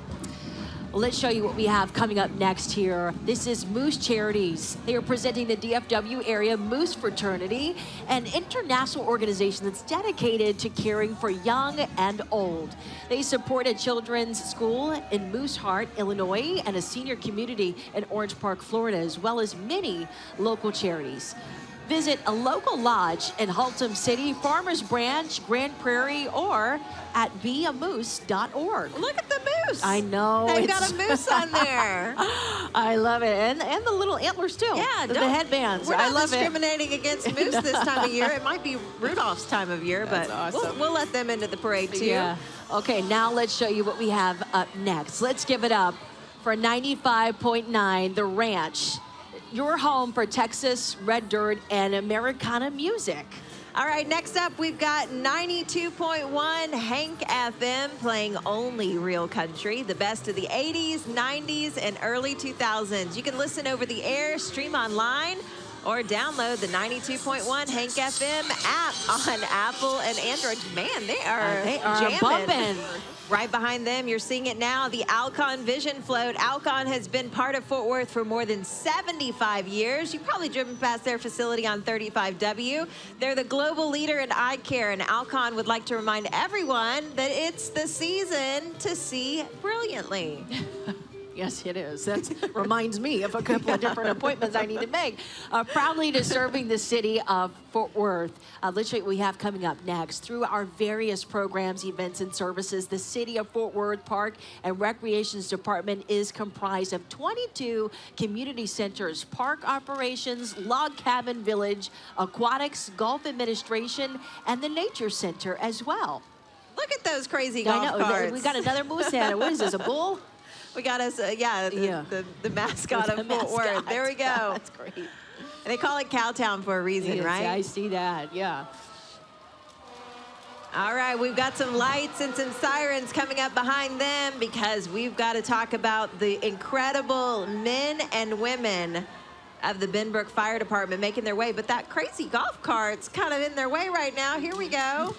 Well, let's show you what we have coming up next here. This is Moose Charities. They are presenting the DFW Area Moose Fraternity, an international organization that's dedicated to caring for young and old. They support a children's school in Moose Heart, Illinois, and a senior community in Orange Park, Florida, as well as many local charities. Visit a local lodge in Haltom City, Farmers Branch, Grand Prairie, or at beamoose.org. Look at the moose. I know. They've got a moose on there. I love it. And the little antlers, too. Yeah. The headbands. We're I not love discriminating against moose this time of year. It might be Rudolph's time of year, but awesome. we'll let them into the parade, too. Yeah. Okay, now let's show you what we have up next. Let's give it up for 95.9 The Ranch, your home for Texas Red Dirt and Americana music. All right, next up, we've got 92.1 Hank FM playing only real country, the best of the 80s, 90s, and early 2000s. You can listen over the air, stream online, or download the 92.1 Hank FM app on Apple and Android. Man, they are jamming. Bumping. Right behind them, you're seeing it now, the Alcon Vision Float. Alcon has been part of Fort Worth for more than 75 years. You've probably driven past their facility on 35W. They're the global leader in eye care, and Alcon would like to remind everyone that it's the season to see brilliantly. Yes, it is. That reminds me of a couple of different appointments I need to make. Proudly to serving the city of Fort Worth. Let's show you what we have coming up next. Through our various programs, events, and services, the City of Fort Worth Park and Recreations Department is comprised of 22 community centers, park operations, log cabin village, aquatics, golf administration, and the Nature Center as well. Look at those crazy golf carts. We got another moose head. What is this, a bull? We got us, the mascot of Fort Worth. There we go. That's great. And they call it Cowtown for a reason, Yes, right? I see that, yeah. All right, we've got some lights and some sirens coming up behind them because we've got to talk about the incredible men and women of the Benbrook Fire Department making their way. But that crazy golf cart's kind of in their way right now. Here we go.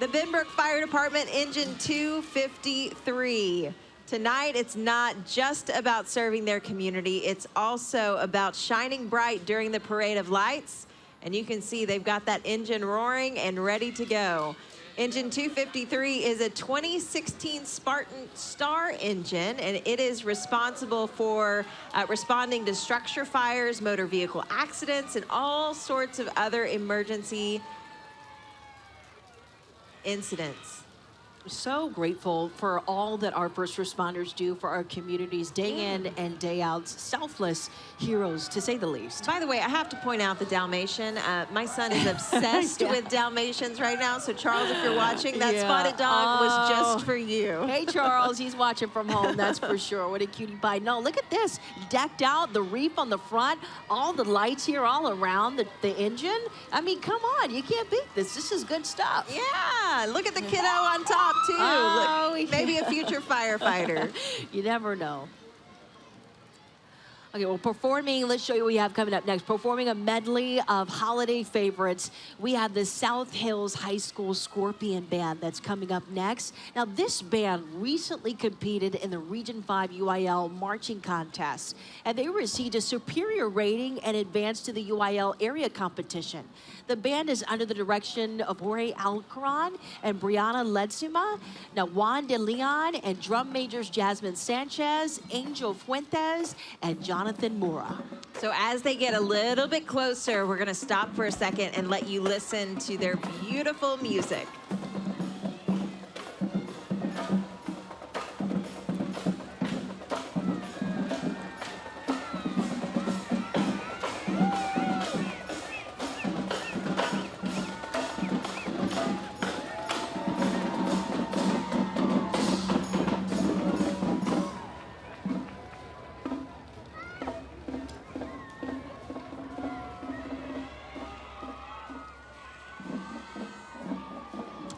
The Benbrook Fire Department Engine 253. Tonight, it's not just about serving their community. It's also about shining bright during the Parade of Lights. And you can see they've got that engine roaring and ready to go. Engine 253 is a 2016 Spartan Star engine, and it is responsible for responding to structure fires, motor vehicle accidents, and all sorts of other emergency incidents. So grateful for all that our first responders do for our communities day in and day out. Selfless heroes, to say the least. By the way, I have to point out the Dalmatian. My son is obsessed with Dalmatians right now. So Charles, if you're watching, that spotted dog was just for you. Hey, Charles, he's watching from home, that's for sure. What a cutie pie. No, look at this. Decked out, the reef on the front, all the lights here all around the engine. I mean, come on, you can't beat this. This is good stuff. Yeah, look at the kiddo on top. Too. Oh, look, maybe a future firefighter. You never know. Okay, well, let's show you what we have coming up next. Performing a medley of holiday favorites, we have the South Hills High School Scorpion Band that's coming up next. Now, this band recently competed in the Region 5 UIL marching contest, and they received a superior rating and advanced to the UIL area competition. The band is under the direction of Jorge Alcaran and Brianna Ledzima. Now, Juan de Leon and drum majors Jasmine Sanchez, Angel Fuentes, and Jonathan Mora. So as they get a little bit closer, we're going to stop for a second and let you listen to their beautiful music.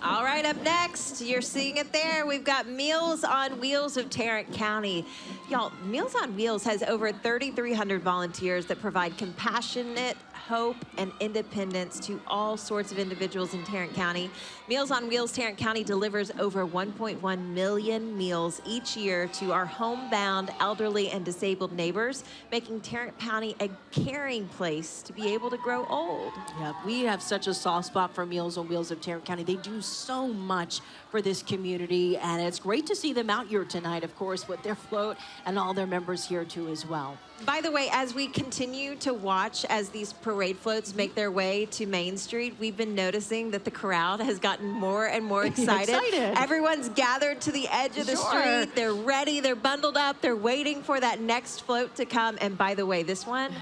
All right, up next, you're seeing it there. We've got Meals on Wheels of Tarrant County. Y'all, Meals on Wheels has over 3,300 volunteers that provide compassionate hope and independence to all sorts of individuals in Tarrant County. Meals on Wheels Tarrant County delivers over 1.1 million meals each year to our homebound elderly and disabled neighbors, making Tarrant County a caring place to be able to grow old. Yeah, we have such a soft spot for Meals on Wheels of Tarrant County. They do so much for this community, and it's great to see them out here tonight, of course, with their float and all their members here too as well. By the way, as we continue to watch as these parade floats make their way to Main Street, we've been noticing that the crowd has gotten more and more excited. Everyone's gathered to the edge of the street. They're ready, they're bundled up, they're waiting for that next float to come. And by the way, this one,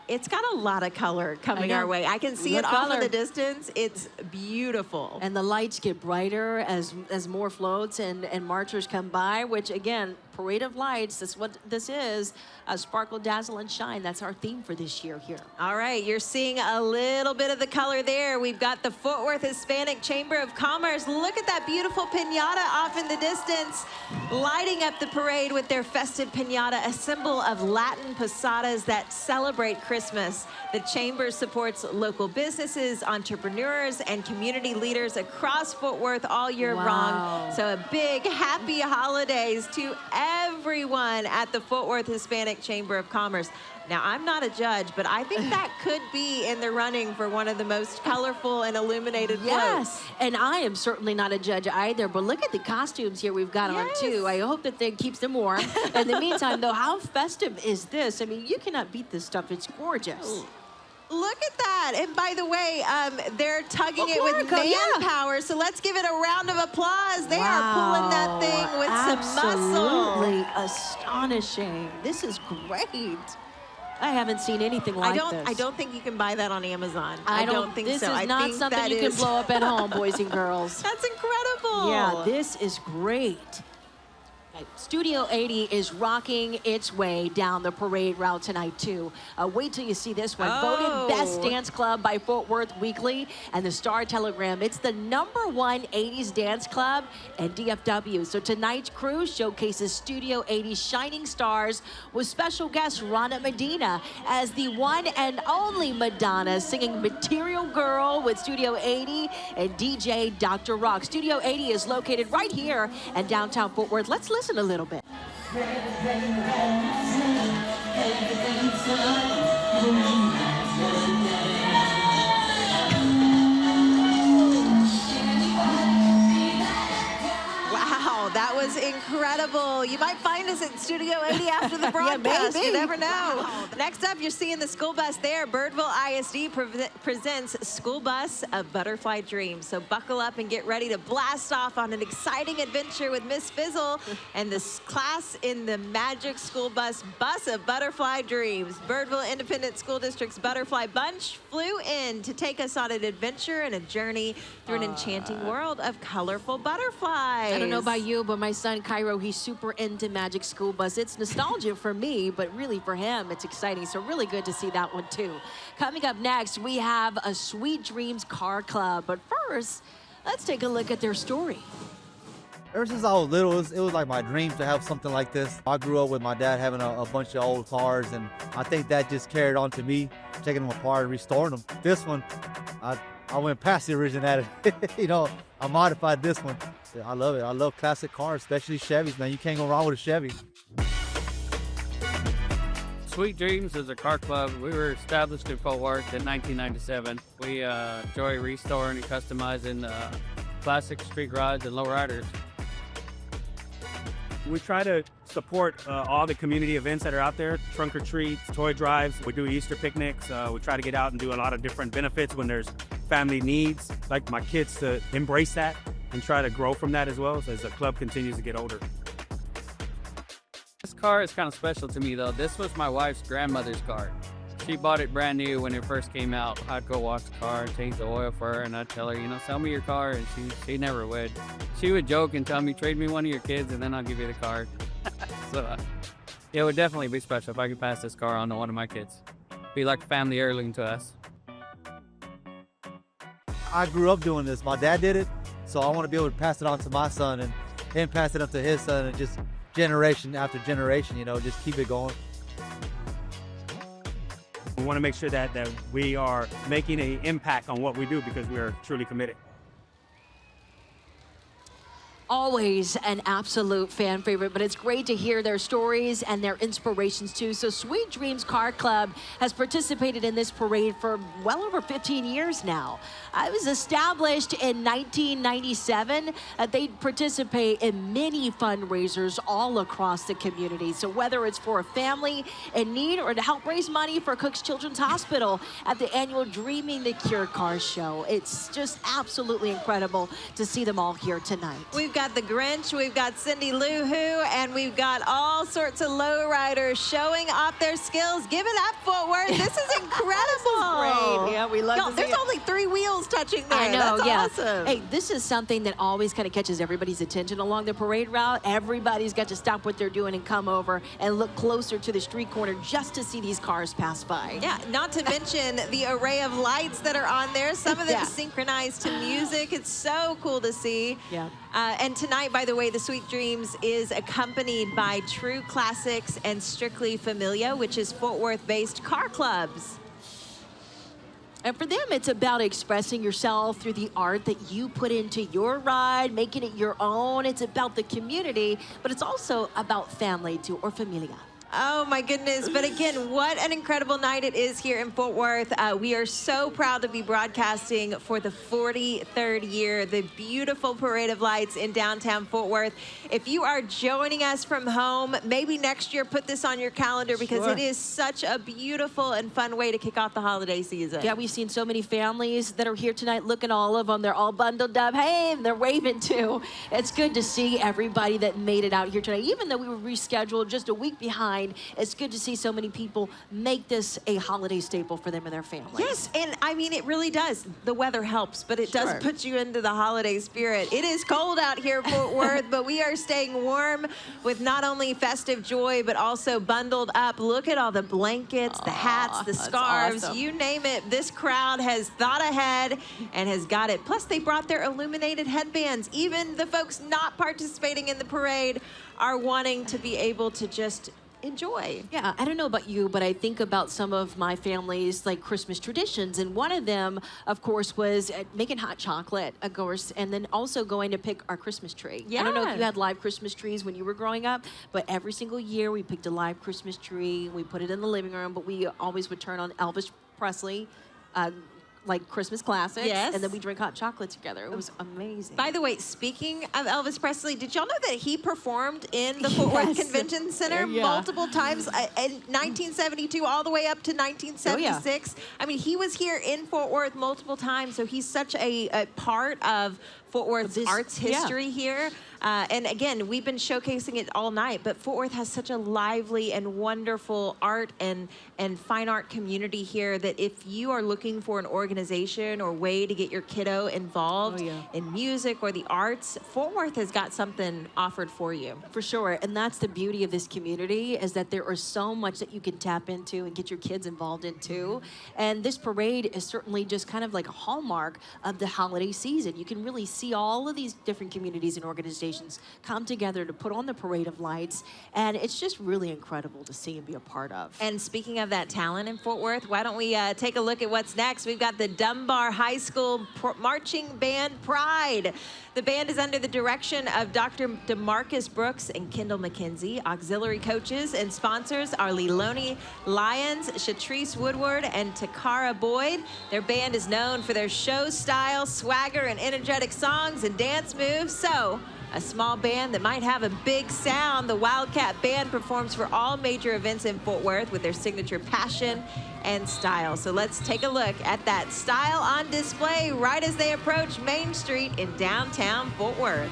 it's got a lot of color coming our way. I can see it off in the distance. It's beautiful. And the lights get brighter as more floats and marchers come by, which again, Parade of Lights. That's what this is. Sparkle, dazzle, and shine. That's our theme for this year here. All right, you're seeing a little bit of the color there. We've got the Fort Worth Hispanic Chamber of Commerce. Look at that beautiful piñata off in the distance, lighting up the parade with their festive piñata, a symbol of Latin posadas that celebrate Christmas. The Chamber supports local businesses, entrepreneurs, and community leaders across Fort Worth all year long. So a big happy holidays to everyone at the Fort Worth Hispanic Chamber of Commerce. Now, I'm not a judge, but I think that could be in the running for one of the most colorful and illuminated Yes, floats. and I am certainly not a judge either, but look at the costumes here we've got on too. I hope that thing keeps them warm. In the meantime, though, how festive is this? I mean, you cannot beat this stuff. It's gorgeous. Look at that. And by the way, they're tugging it with manpower, so let's give it a round of applause. They are pulling that thing with some muscle. Absolutely astonishing. This is great. I haven't seen anything like this. I don't think you can buy that on Amazon. I don't think this so. This is not something you can blow up at home, boys and girls. That's incredible. Yeah, this is great. Studio 80 is rocking its way down the parade route tonight, too. Wait till you see this one. Voted Best Dance Club by Fort Worth Weekly and the Star Telegram. It's the #1 80s dance club in DFW. So tonight's crew showcases Studio 80's shining stars with special guest Rana Medina as the one and only Madonna singing Material Girl with Studio 80 and DJ Dr. Rock. Studio 80 is located right here in downtown Fort Worth. Let's listen a little bit. Wow, that was incredible. You might find us at Studio 80 after the broadcast. maybe. You never know. Next up, you're seeing the school bus there. Birdville ISD presents School Bus, A Butterfly Dream. So buckle up and get ready to blast off on an exciting adventure with Miss Fizzle and this class in the Magic School Bus of Butterfly Dreams. Birdville Independent School District's Butterfly Bunch flew in to take us on an adventure and a journey through an enchanting world of colorful butterflies. I don't know about you, but my son Cairo, he's super into Magic School Bus. It's nostalgia for me, but really for him, it's exciting. So really good to see that one too. Coming up next, we have a Sweet Dreams Car Club. But first, let's take a look at their story. Ever since I was little, it was like my dream to have something like this. I grew up with my dad having a bunch of old cars, and I think that just carried on to me, taking them apart and restoring them. This one, I went past the originality. You know, I modified this one. I love it. I love classic cars, especially Chevys, man. You can't go wrong with a Chevy. Sweet Dreams is a car club. We were established in Fort Worth in 1997. We enjoy restoring and customizing classic street rides and lowriders. We try to support all the community events that are out there, trunk or treats, toy drives. We do Easter picnics. We try to get out and do a lot of different benefits when there's family needs. I'd like my kids to embrace that and try to grow from that as well as the club continues to get older. This car is kind of special to me though. This was my wife's grandmother's car. She bought it brand new when it first came out. I'd go wash the car, change the oil for her, and I'd tell her, you know, sell me your car, and she never would. She would joke and tell me, trade me one of your kids, and then I'll give you the car. So it would definitely be special if I could pass this car on to one of my kids. Be like a family heirloom to us. I grew up doing this. My dad did it, so I want to be able to pass it on to my son and him pass it up to his son, and just generation after generation, you know, just keep it going. We want to make sure that we are making an impact on what we do because we are truly committed. Always an absolute fan favorite, but it's great to hear their stories and their inspirations too. So Sweet Dreams Car Club has participated in this parade for well over 15 years now. It was established in 1997. They participate in many fundraisers all across the community. So whether it's for a family in need or to help raise money for Cook's Children's Hospital at the annual Dreaming the Cure Car Show, it's just absolutely incredible to see them all here tonight. We've got the Grinch, we've got Cindy Lou Who, and we've got all sorts of lowriders showing off their skills. Give it up, Fort Worth. This is incredible. This is great. Yeah, we love to see There's it. only 3 wheels hands touching there. I know, That's yeah. awesome. Hey, this is something that always kind of catches everybody's attention along the parade route. Everybody's got to stop what they're doing and come over and look closer to the street corner just to see these cars pass by. Yeah, not to mention the array of lights that are on there. Some of them synchronized to music. It's so cool to see. Yeah. And tonight, by the way, the Sweet Dreams is accompanied by True Classics and Strictly Familia, which is Fort Worth-based car clubs. And for them, it's about expressing yourself through the art that you put into your ride, making it your own. It's about the community, but it's also about family too, or familia. Oh my goodness. But again, what an incredible night it is here in Fort Worth. We are so proud to be broadcasting for the 43rd year, the beautiful Parade of Lights in downtown Fort Worth. If you are joining us from home, maybe next year put this on your calendar because it is such a beautiful and fun way to kick off the holiday season. Yeah, we've seen so many families that are here tonight. Look at all of them. They're all bundled up. Hey, and they're waving too. It's good to see everybody that made it out here tonight. Even though we were rescheduled just a week behind, it's good to see so many people make this a holiday staple for them and their families. Yes, and I mean, it really does. The weather helps, but it does put you into the holiday spirit. It is cold out here in Fort Worth, but we are staying warm with not only festive joy, but also bundled up. Look at all the blankets, the hats, the scarves, awesome. you name it. This crowd has thought ahead and has got it. Plus, they brought their illuminated headbands. Even the folks not participating in the parade are wanting to be able to just enjoy. Yeah, I don't know about you, but I think about some of my family's like Christmas traditions, and one of them, of course, was making hot chocolate, of course, and then also going to pick our Christmas tree. I don't know if you had live Christmas trees when you were growing up, but every single year we picked a live Christmas tree, we put it in the living room, but we always would turn on Elvis Presley, like Christmas classics, and then we drink hot chocolate together. It was amazing. By the way, speaking of Elvis Presley, did y'all know that he performed in the Fort Worth Convention Center multiple times in 1972 all the way up to 1976? I mean, he was here in Fort Worth multiple times, so he's such a part of Fort Worth's arts history here. And again, we've been showcasing it all night, but Fort Worth has such a lively and wonderful art and fine art community here that if you are looking for an organization or way to get your kiddo involved in music or the arts, Fort Worth has got something offered for you. For sure, and that's the beauty of this community, is that there is so much that you can tap into and get your kids involved in too. And this parade is certainly just kind of like a hallmark of the holiday season. You can really see all of these different communities and organizations come together to put on the Parade of Lights, and it's just really incredible to see and be a part of. And speaking of that talent in Fort Worth, why don't we take a look at what's next? We've got the Dunbar High School Marching Band Pride. The band is under the direction of Dr. DeMarcus Brooks and Kendall McKenzie. Auxiliary coaches and sponsors are Leloni Lyons, Shatrice Woodward, and Takara Boyd. Their band is known for their show style, swagger, and energetic songs and dance moves. So, a small band that might have a big sound, the Wildcat Band performs for all major events in Fort Worth with their signature passion and style. So let's take a look at that style on display right as they approach Main Street in downtown Fort Worth.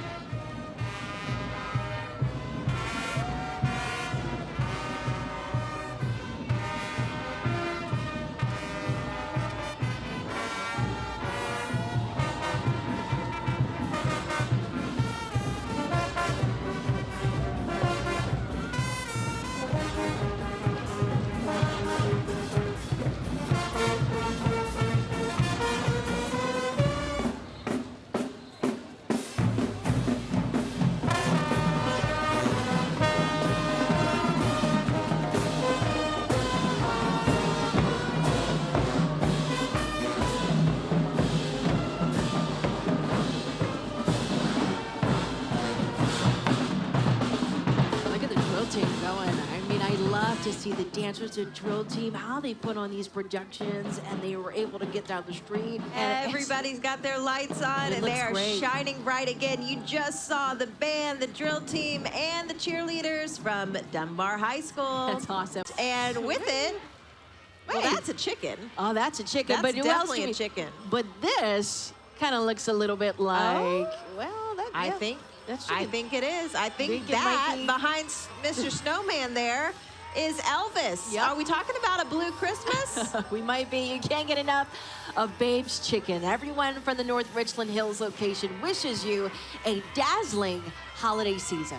To see the dancers, the drill team, how they put on these projections, and they were able to get down the street. And everybody's got their lights on, and they are shining bright again. You just saw the band, the drill team, and the cheerleaders from Dunbar High School. That's awesome. And with it, well, that's a chicken. Oh, that's a chicken. That's but definitely a chicken. But this kind of looks a little bit like, well, that, I think it is. I think that behind Mr. Snowman there is Elvis. Are we talking about a blue Christmas? We might be. You can't get enough of Babe's Chicken. Everyone from the North Richland Hills location wishes you a dazzling holiday season.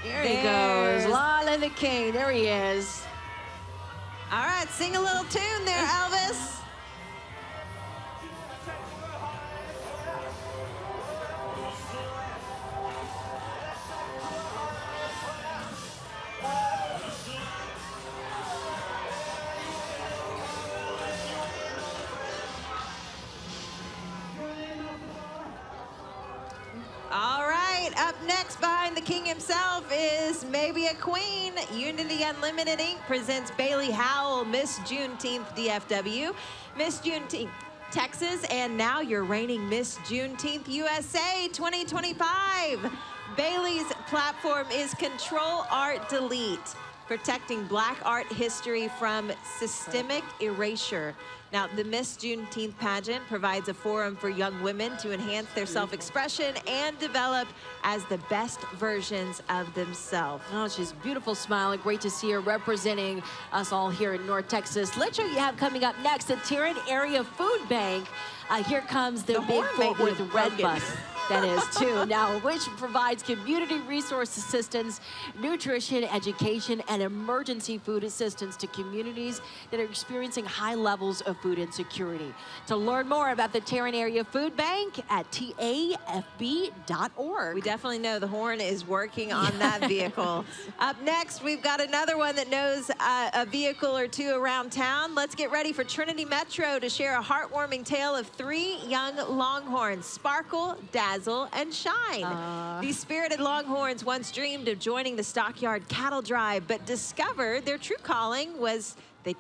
There he goes. Lala the King. There he is. All right, sing a little tune there, Elvis. All right, up next behind the king himself is maybe a queen. Unity Unlimited Inc. presents Bailey Howell, Miss Juneteenth DFW, Miss Juneteenth Texas, and now your reigning Miss Juneteenth USA 2025. Bailey's platform is Control Art Delete, protecting Black art history from systemic erasure. Now, the Miss Juneteenth pageant provides a forum for young women to enhance their self-expression and develop as the best versions of themselves. Oh, she's beautiful smiling. Great to see her representing us all here in North Texas. Let's show you have coming up next, the Tarrant Area Food Bank. Here comes the big Fort Worth Red Bus. That is too. Now, which provides community resource assistance, nutrition, education, and emergency food assistance to communities that are experiencing high levels of food insecurity. To learn more about the Tarrant Area Food Bank at tafb.org. We definitely know the horn is working on that vehicle. Up next, we've got another one that knows a vehicle or two around town. Let's get ready for Trinity Metro to share a heartwarming tale of 3 young Longhorns, Sparkle, Dazzle, and Shine. These spirited Longhorns once dreamed of joining the Stockyard Cattle Drive, but discovered their true calling was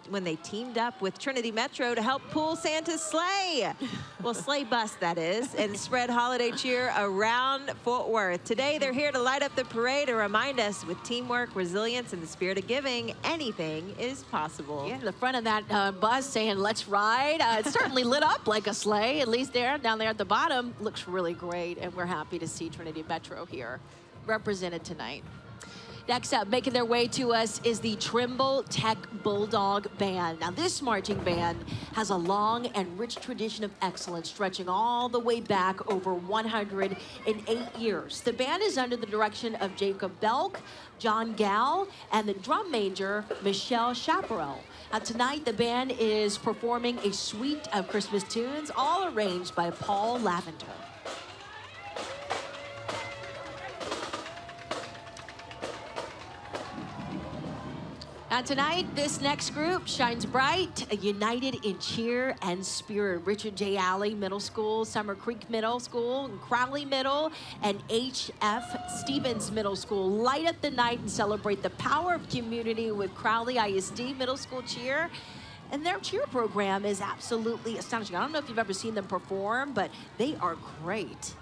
when they teamed up with Trinity Metro to help pull Santa's sleigh. Well, sleigh bus, that is, and spread holiday cheer around Fort Worth. Today, they're here to light up the parade and remind us with teamwork, resilience, and the spirit of giving, anything is possible. Yeah, the front of that bus saying, let's ride. It's certainly lit up like a sleigh, at least down there at the bottom. Looks really great, and we're happy to see Trinity Metro here represented tonight. Next up, making their way to us is the Trimble Tech Bulldog Band. Now, this marching band has a long and rich tradition of excellence stretching all the way back over 108 years. The band is under the direction of Jacob Belk, John Gall, and the drum major, Michelle Chaparral. Now, tonight, the band is performing a suite of Christmas tunes, all arranged by Paul Lavender. Now tonight, this next group shines bright, united in cheer and spirit. Richard J. Alley Middle School, Summer Creek Middle School, Crowley Middle, and H.F. Stevens Middle School light up the night and celebrate the power of community with Crowley ISD Middle School cheer. And their cheer program is absolutely astonishing. I don't know if you've ever seen them perform, but they are great.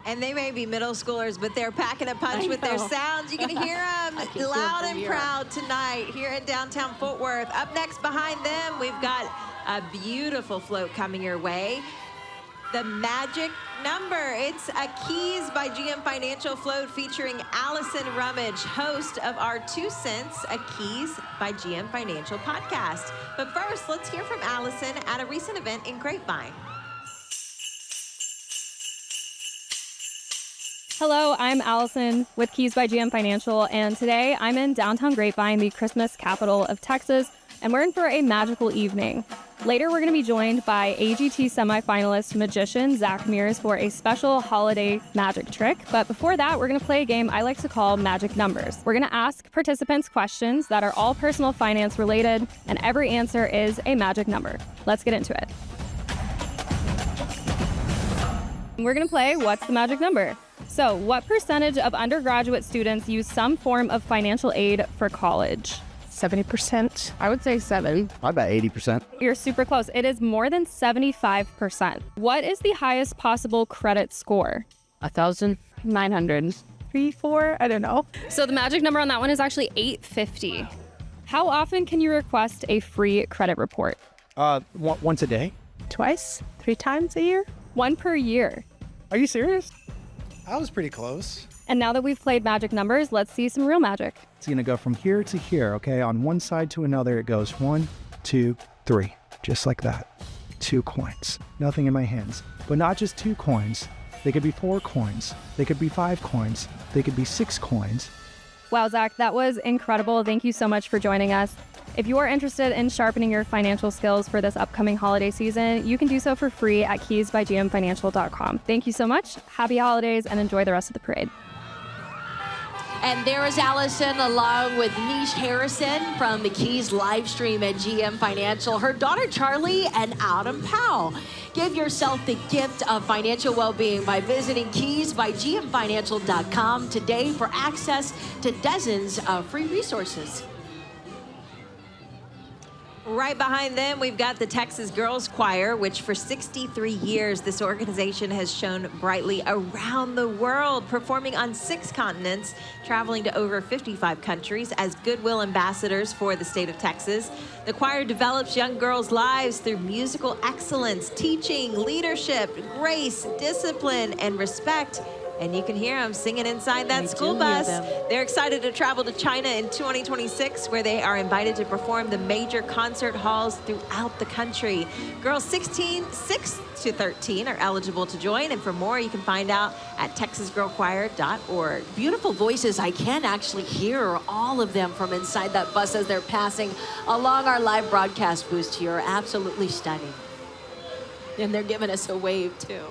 And they may be middle schoolers, but they're packing a punch with their sounds. You can hear them loud and proud tonight here in downtown Fort Worth. Up next behind them, we've got a beautiful float coming your way. The Magic Number. It's a Keys by GM Financial float featuring Allison Rummage, host of our 2 Cents, a Keys by GM Financial podcast. But first, let's hear from Allison at a recent event in Grapevine. Hello, I'm Allison with Keys by GM Financial, and today I'm in downtown Grapevine, the Christmas capital of Texas, and we're in for a magical evening. Later, we're going to be joined by AGT semifinalist magician Zach Mears for a special holiday magic trick. But before that, we're going to play a game I like to call Magic Numbers. We're going to ask participants questions that are all personal finance related, and every answer is a magic number. Let's get into it. We're going to play What's the Magic Number? So, what percentage of undergraduate students use some form of financial aid for college? 70%. I would say 7. I bet 80%. You're super close. It is more than 75%. What is the highest possible credit score? 1,900. 3, 4, I don't know. So the magic number on that one is actually 850. How often can you request a free credit report? Once a day. Twice? 3 times a year? 1 per year. Are you serious? I was pretty close. And now that we've played magic numbers, let's see some real magic. It's gonna go from here to here, okay? On one side to another, it goes 1, 2, 3, just like that. 2 coins, nothing in my hands. But not just 2 coins, they could be 4 coins, they could be 5 coins, they could be 6 coins. Wow, Zach, that was incredible. Thank you so much for joining us. If you are interested in sharpening your financial skills for this upcoming holiday season, you can do so for free at keysbygmfinancial.com. Thank you so much. Happy holidays and enjoy the rest of the parade. And there is Allison along with Nish Harrison from the Keys live stream at GM Financial, her daughter Charlie and Adam Powell. Give yourself the gift of financial well-being by visiting keysbygmfinancial.com today for access to dozens of free resources. Right behind them, we've got the Texas Girls Choir, which for 63 years, this organization has shone brightly around the world, performing on 6 continents, traveling to over 55 countries as goodwill ambassadors for the state of Texas. The choir develops young girls' lives through musical excellence, teaching, leadership, grace, discipline, and respect. And you can hear them singing inside that school bus. They're excited to travel to China in 2026, where they are invited to perform the major concert halls throughout the country. Girls 6 to 13 are eligible to join. And for more, you can find out at texasgirlchoir.org. Beautiful voices. I can actually hear all of them from inside that bus as they're passing along our live broadcast boost here. Absolutely stunning. And they're giving us a wave, too.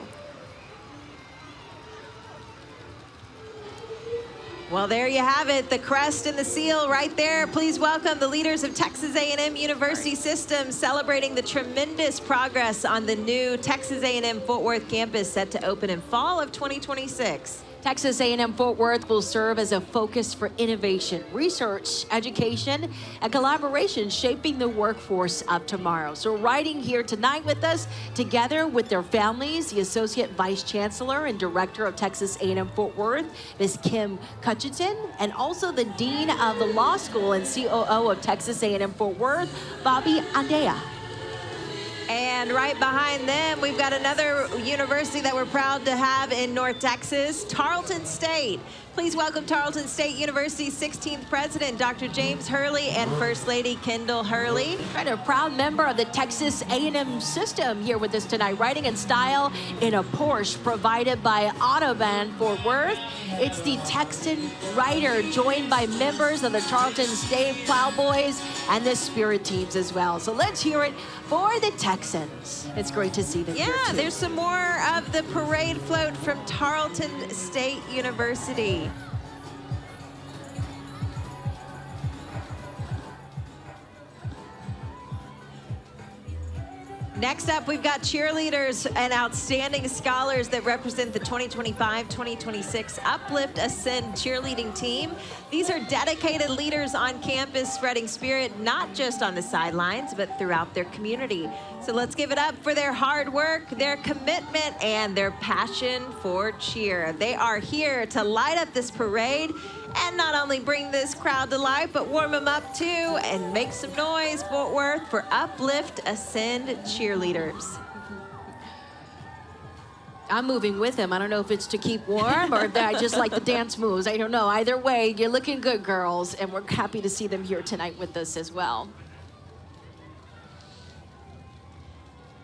Well, there you have it, the crest and the seal right there. Please welcome the leaders of Texas A&M University System, celebrating the tremendous progress on the new Texas A&M Fort Worth campus set to open in fall of 2026. Texas A&M Fort Worth will serve as a focus for innovation, research, education, and collaboration, shaping the workforce of tomorrow. So riding here tonight with us, together with their families, the Associate Vice Chancellor and Director of Texas A&M Fort Worth, Ms. Kim Cutchinson, and also the Dean of the Law School and COO of Texas A&M Fort Worth, Bobby Andea. And right behind them, we've got another university that we're proud to have in North Texas, Tarleton State. Please welcome Tarleton State University's 16th president, Dr. James Hurley, and First Lady Kendall Hurley. And a proud member of the Texas A&M system here with us tonight, riding in style in a Porsche provided by Autobahn Fort Worth. It's the Texan Rider, joined by members of the Tarleton State Plowboys and the Spirit teams as well. So let's hear it for the Texans. It's great to see them here, too. There's some more of the parade float from Tarleton State University. Next up, we've got cheerleaders and outstanding scholars that represent the 2025-2026 Uplift Ascend cheerleading team. These are dedicated leaders on campus, spreading spirit not just on the sidelines, but throughout their community. So let's give it up for their hard work, their commitment, and their passion for cheer. They are here to light up this parade and not only bring this crowd to life, but warm them up too, and make some noise, Fort Worth, for Uplift Ascend cheerleaders. I'm moving with him. I don't know if it's to keep warm or if I just like the dance moves. I don't know. Either way, you're looking good, girls, and we're happy to see them here tonight with us as well.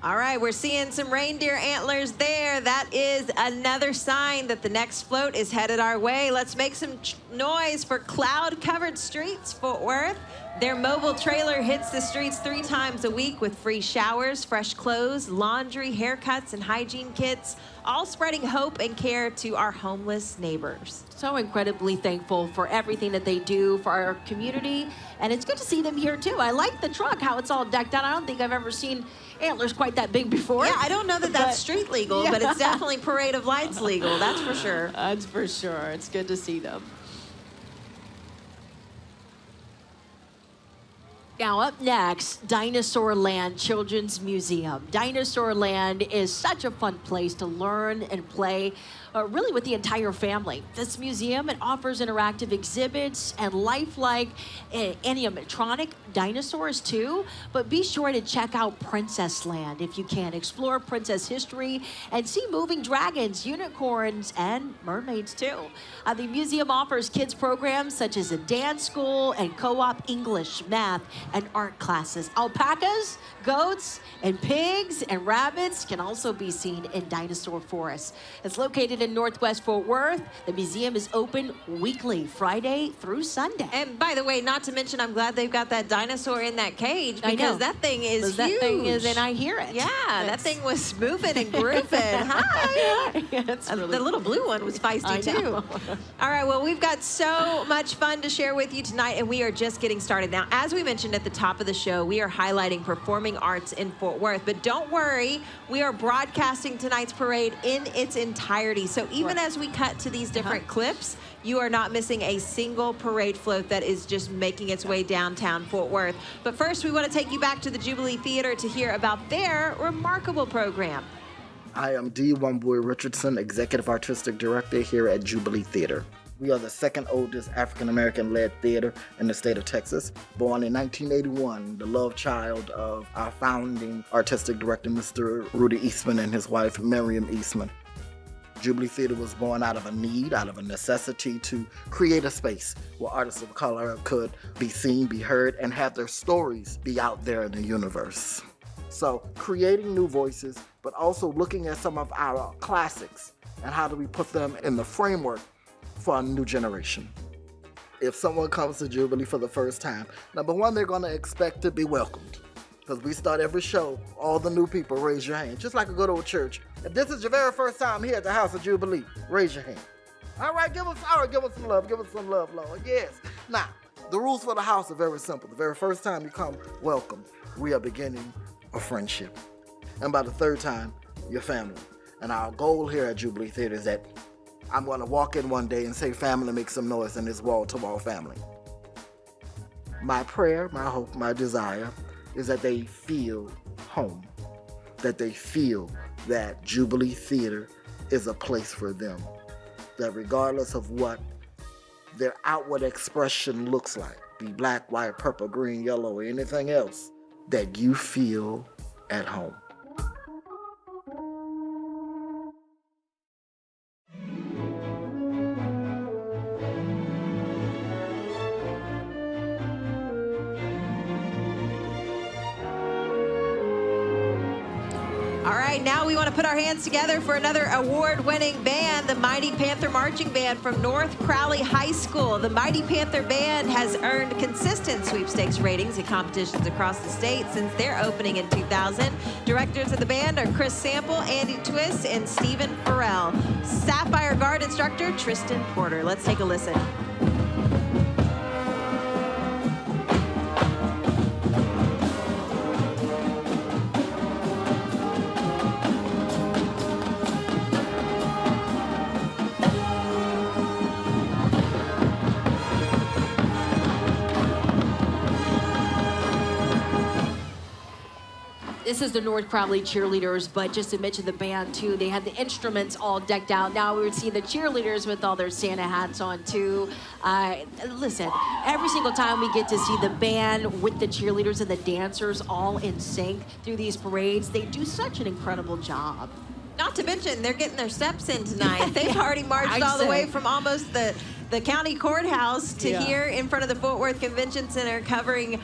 All right, we're seeing some reindeer antlers there. That is another sign that the next float is headed our way. Let's make some noise for Cloud-Covered Streets, Fort Worth. Their mobile trailer hits the streets 3 times a week with free showers, fresh clothes, laundry, haircuts, and hygiene kits, all spreading hope and care to our homeless neighbors. So incredibly thankful for everything that they do for our community, and it's good to see them here too. I like the truck, how it's all decked out. I don't think I've ever seen antlers quite that big before. Yeah, I don't know that that's street legal, but it's definitely Parade of Lights legal, that's for sure. That's for sure. It's good to see them. Now, up next, Dinosaur Land Children's Museum. Dinosaur Land is such a fun place to learn and play, really with the entire family. This museum, it offers interactive exhibits and lifelike animatronic dinosaurs too, but be sure to check out Princess Land if you can. Explore princess history and see moving dragons, unicorns, and mermaids too. The museum offers kids programs such as a dance school and co-op English, math, and art classes. Alpacas, goats, and pigs and rabbits can also be seen in Dinosaur Forest. It's located in Northwest Fort Worth. The museum is open weekly, Friday through Sunday. And by the way, not to mention, I'm glad they've got that dinosaur in that cage because that thing is huge. That thing is, and I hear it. Yeah, that thing was moving and grooving. Hi. The little blue one was feisty too. All right, well, we've got so much fun to share with you tonight, and we are just getting started. Now, as we mentioned at the top of the show, we are highlighting performing arts in Fort Worth, but don't worry, we are broadcasting tonight's parade in its entirety. So even as we cut to these different clips, you are not missing a single parade float that is just making its way downtown Fort Worth. But first, we want to take you back to the Jubilee Theater to hear about their remarkable program. I am D. One Boy Richardson, Executive Artistic Director here at Jubilee Theater. We are the second oldest African-American led theater in the state of Texas. Born in 1981, the love child of our founding artistic director, Mr. Rudy Eastman, and his wife, Miriam Eastman. Jubilee Theater was born out of a need, out of a necessity to create a space where artists of color could be seen, be heard, and have their stories be out there in the universe. So creating new voices, but also looking at some of our classics and how do we put them in the framework for a new generation. If someone comes to Jubilee for the first time, number one, they're going to expect to be welcomed. Because we start every show, all the new people raise your hand, just like a good old church. If this is your very first time here at the House of Jubilee, raise your hand. All right, give us some love, Lord. Yes. Now, the rules for the house are very simple. The very first time you come, welcome. We are beginning a friendship. And by the third time, your family. And our goal here at Jubilee Theater is that I'm going to walk in one day and say, family, make some noise in this wall-to-wall family. My prayer, my hope, my desire is that they feel home, that they feel that Jubilee Theater is a place for them, that regardless of what their outward expression looks like, be black, white, purple, green, yellow, or anything else, that you feel at home. All right, now we want to put our hands together for another award-winning band, the Mighty Panther Marching Band from North Crowley High School. The Mighty Panther Band has earned consistent sweepstakes ratings at competitions across the state since their opening in 2000. Directors of the band are Chris Sample, Andy Twist, and Stephen Farrell. Sapphire Guard instructor Tristan Porter. Let's take a listen. This is the North Crowley cheerleaders, but just to mention the band too, they had the instruments all decked out. Now we would see the cheerleaders with all their Santa hats on too. Listen, every single time we get to see the band with the cheerleaders and the dancers all in sync through these parades, they do such an incredible job. Not to mention, they're getting their steps in tonight. They've already marched all the way from almost the county courthouse to here in front of the Fort Worth Convention Center, covering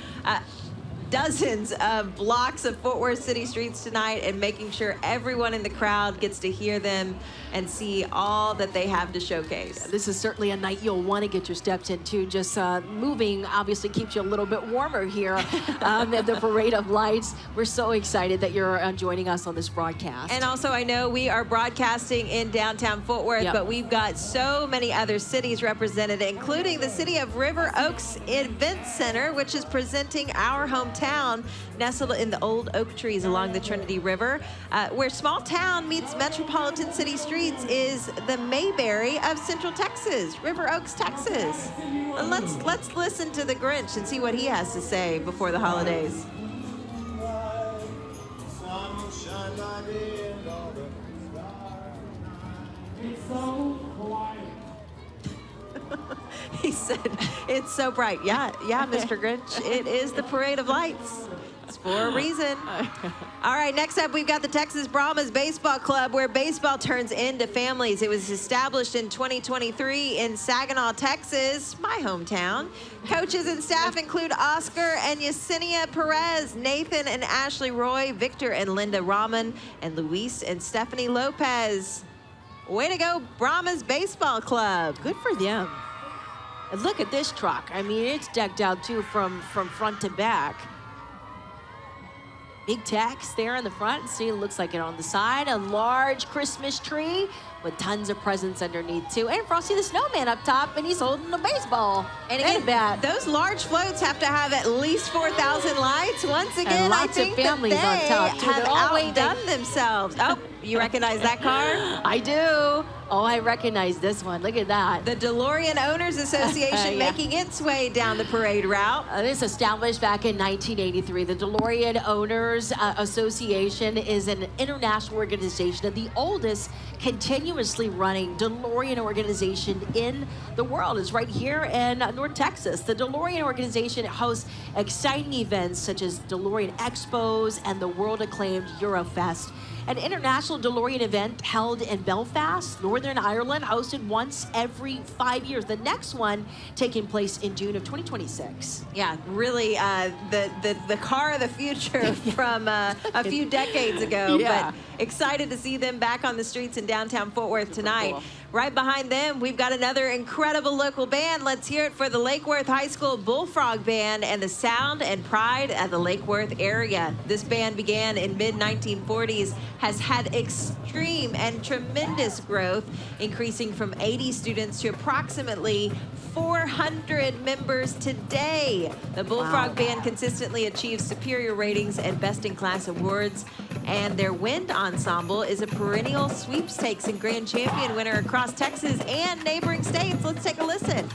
dozens of blocks of Fort Worth city streets tonight and making sure everyone in the crowd gets to hear them and see all that they have to showcase. This is certainly a night you'll want to get your steps into. Just moving obviously keeps you a little bit warmer here at the Parade of Lights. We're so excited that you're joining us on this broadcast. And also, I know we are broadcasting in downtown Fort Worth, but we've got so many other cities represented, including the city of River Oaks Event Center, which is presenting our hometown Cowtown, nestled in the old oak trees along the Trinity River. Where small town meets metropolitan city streets is the Mayberry of Central Texas, River Oaks, Texas. And let's listen to the Grinch and see what he has to say before the holidays. He said, it's so bright. Yeah, Mr. Grinch. It is the Parade of Lights. It's for a reason. All right, next up, we've got the Texas Brahmas Baseball Club, where baseball turns into families. It was established in 2023 in Saginaw, Texas, my hometown. Coaches and staff include Oscar and Yesenia Perez, Nathan and Ashley Roy, Victor and Linda Rahman, and Luis and Stephanie Lopez. Way to go, Brahmas Baseball Club. Good for them. And look at this truck. I mean, it's decked out too from front to back. Big text there in the front. See, it looks like it on the side. A large Christmas tree with tons of presents underneath too. And Frosty the Snowman up top, and he's holding the baseball. And again, those large floats have to have at least 4,000 lights. Once again, and lots I think of families that they on top too. have They're all outdone themselves. Oh, you recognize that car? I do. Oh, I recognize this one. Look at that. The DeLorean Owners Association making its way down the parade route. This established back in 1983. The DeLorean Owners Association is an international organization and the oldest continuously running DeLorean organization in the world. It's right here in North Texas. The DeLorean organization hosts exciting events such as DeLorean Expos and the world-acclaimed Eurofest, an international DeLorean event held in Belfast, Northern Ireland, hosted once every 5 years. The next one taking place in June of 2026. Yeah, really the car of the future from a few decades ago. Yeah. But excited to see them back on the streets in downtown Fort Worth tonight. Cool. Right behind them, we've got another incredible local band. Let's hear it for the Lake Worth High School Bullfrog Band and the sound and pride of the Lake Worth area. This band began in mid-1940s, has had extreme and tremendous growth, increasing from 80 students to approximately 400 members today. The Bullfrog Band consistently achieves superior ratings and best-in-class awards, and their wind ensemble is a perennial sweepstakes and grand champion winner across Texas and neighboring states. Let's take a listen.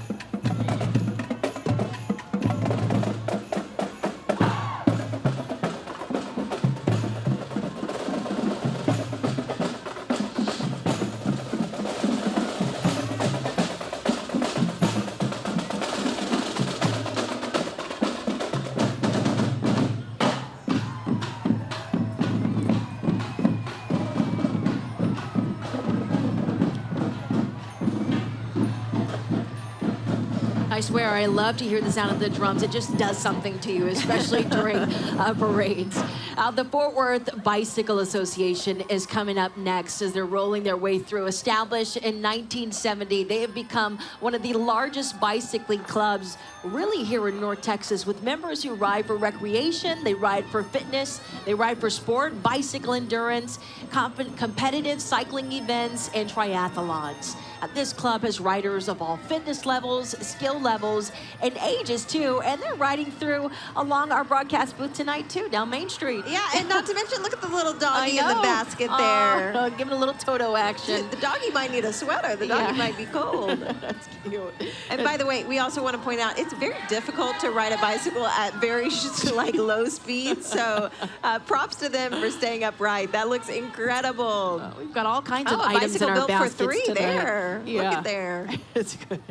I swear, I love to hear the sound of the drums. It just does something to you, especially during parades. The Fort Worth Bicycle Association is coming up next as they're rolling their way through. Established in 1970, they have become one of the largest bicycling clubs really here in North Texas, with members who ride for recreation, they ride for fitness, they ride for sport, bicycle endurance, competitive cycling events, and triathlons. This club has riders of all fitness levels, skill levels, and ages too, and they're riding through along our broadcast booth tonight too, down Main Street. Yeah, and not to mention, look at the little doggy in the basket there. Give it a little Toto action. The doggy might need a sweater. The doggy might be cold. That's cute. And by the way, we also want to point out, it's very difficult to ride a bicycle at very low speeds. So props to them for staying upright. That looks incredible. We've got all kinds of items in our built baskets for 3 tonight. there. Yeah. Look at there. It's good.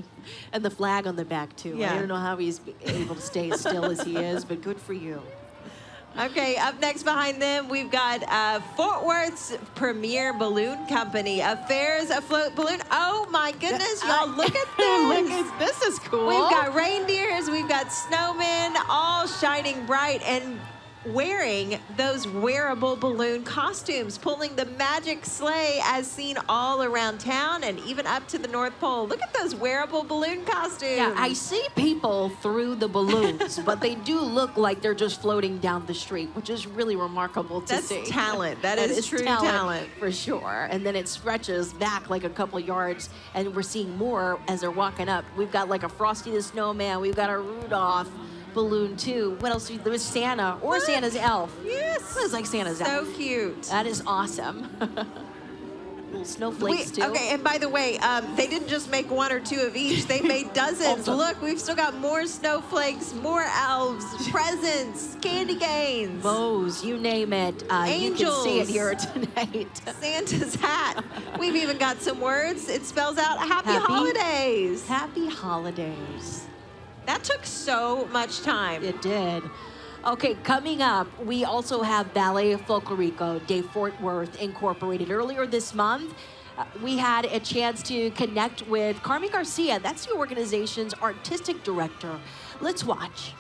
And the flag on the back too. Yeah. I don't know how he's able to stay as still as he is, but good for you. Okay, up next behind them, we've got Fort Worth's premier balloon company, Affairs Afloat Balloon. Oh my goodness, y'all, look at this. This is cool. We've got reindeers, we've got snowmen, all shining bright and wearing those wearable balloon costumes, pulling the magic sleigh as seen all around town and even up to the North Pole. Look at those wearable balloon costumes. Yeah, I see people through the balloons, but they do look like they're just floating down the street, which is really remarkable to see. That's talent. That is true talent. For sure. And then it stretches back like a couple yards, and we're seeing more as they're walking up. We've got like a Frosty the Snowman. We've got a Rudolph. balloon too. What else? There was Santa or Santa's elf. Yes. It was like Santa's elf. So cute. That is awesome. Little snowflakes too. Okay, and by the way, they didn't just make one or two of each. They made dozens. Awesome. Look, we've still got more snowflakes, more elves, presents, candy canes. Bows, you name it. Angels. You can see it here tonight. Santa's hat. We've even got some words. It spells out Happy Holidays. Happy Holidays. That took so much time. It did. Okay, coming up, we also have Ballet Folklorico de Fort Worth Incorporated. Earlier this month, we had a chance to connect with Carmen Garcia. That's the organization's artistic director. Let's watch.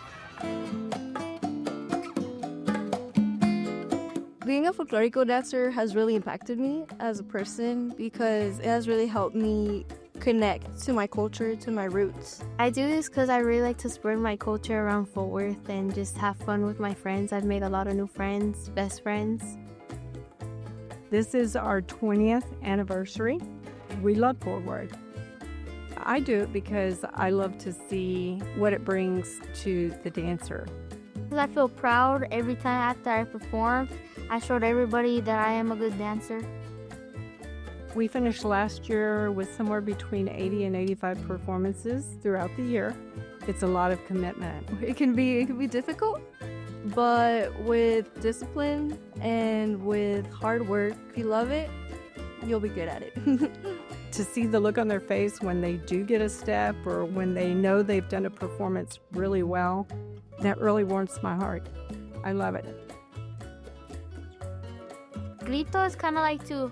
Being a folklorico dancer has really impacted me as a person because it has really helped me connect to my culture, to my roots. I do this because I really like to spread my culture around Fort Worth and just have fun with my friends. I've made a lot of new friends, best friends. This is our 20th anniversary. We love Fort Worth. I do it because I love to see what it brings to the dancer. I feel proud every time after I perform. I showed everybody that I am a good dancer. We finished last year with somewhere between 80 and 85 performances throughout the year. It's a lot of commitment. It can be difficult, but with discipline and with hard work, if you love it, you'll be good at it. To see the look on their face when they do get a step or when they know they've done a performance really well, that really warms my heart. I love it. Grito is kind of like to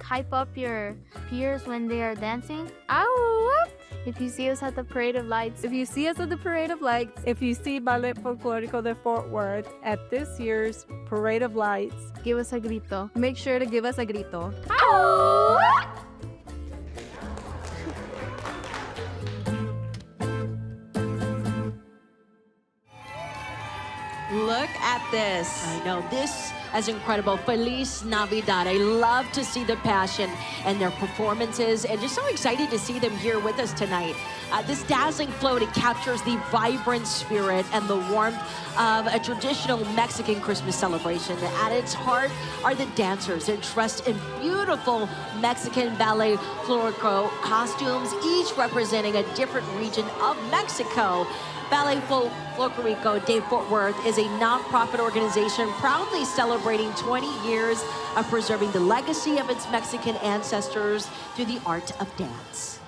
hype up your peers when they are dancing. Ow! If you see us at the Parade of Lights. If you see us at the Parade of Lights, if you see Ballet Folklorico de Fort Worth at this year's Parade of Lights, give us a grito. Make sure to give us a grito. Ow! Look at this. I know, this is incredible. Feliz Navidad. I love to see the passion and their performances, and just so excited to see them here with us tonight. This dazzling float, it captures the vibrant spirit and the warmth of a traditional Mexican Christmas celebration. At its heart are the dancers. They're dressed in beautiful Mexican ballet folklorico costumes, each representing a different region of Mexico. Ballet Folklorico de Fort Worth is a nonprofit organization proudly celebrating 20 years of preserving the legacy of its Mexican ancestors through the art of dance.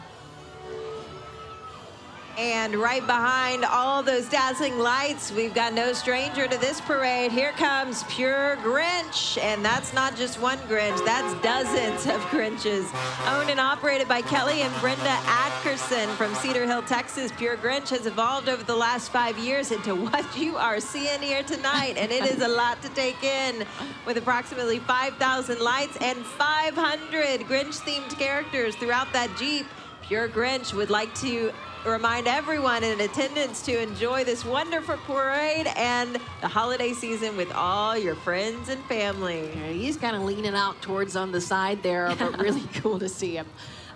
And right behind all those dazzling lights, we've got no stranger to this parade. Here comes Pure Grinch. And that's not just one Grinch, that's dozens of Grinches. Owned and operated by Kelly and Brenda Atkerson from Cedar Hill, Texas, Pure Grinch has evolved over the last 5 years into what you are seeing here tonight. And it is a lot to take in. With approximately 5,000 lights and 500 Grinch-themed characters throughout that Jeep, Pure Grinch would like to remind everyone in attendance to enjoy this wonderful parade and the holiday season with all your friends and family. Yeah, he's kind of leaning out towards on the side there, but really cool to see him.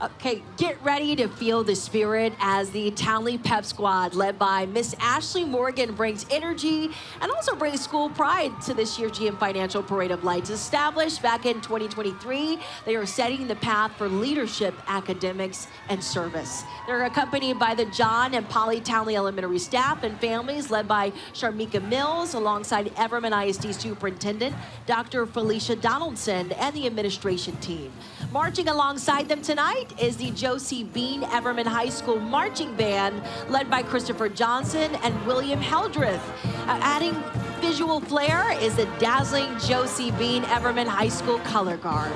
Okay, get ready to feel the spirit as the Townley Pep Squad, led by Miss Ashley Morgan, brings energy and also brings school pride to this year's GM Financial Parade of Lights. Established back in 2023, they are setting the path for leadership, academics, and service. They're accompanied by the John and Polly Townley Elementary staff and families, led by Sharmika Mills, alongside Everman ISD Superintendent Dr. Felicia Donaldson, and the administration team. Marching alongside them tonight is the Josie Bean Everman High School Marching Band, led by Christopher Johnson and William Heldreth. Adding visual flair is the dazzling Josie Bean Everman High School Color Guard.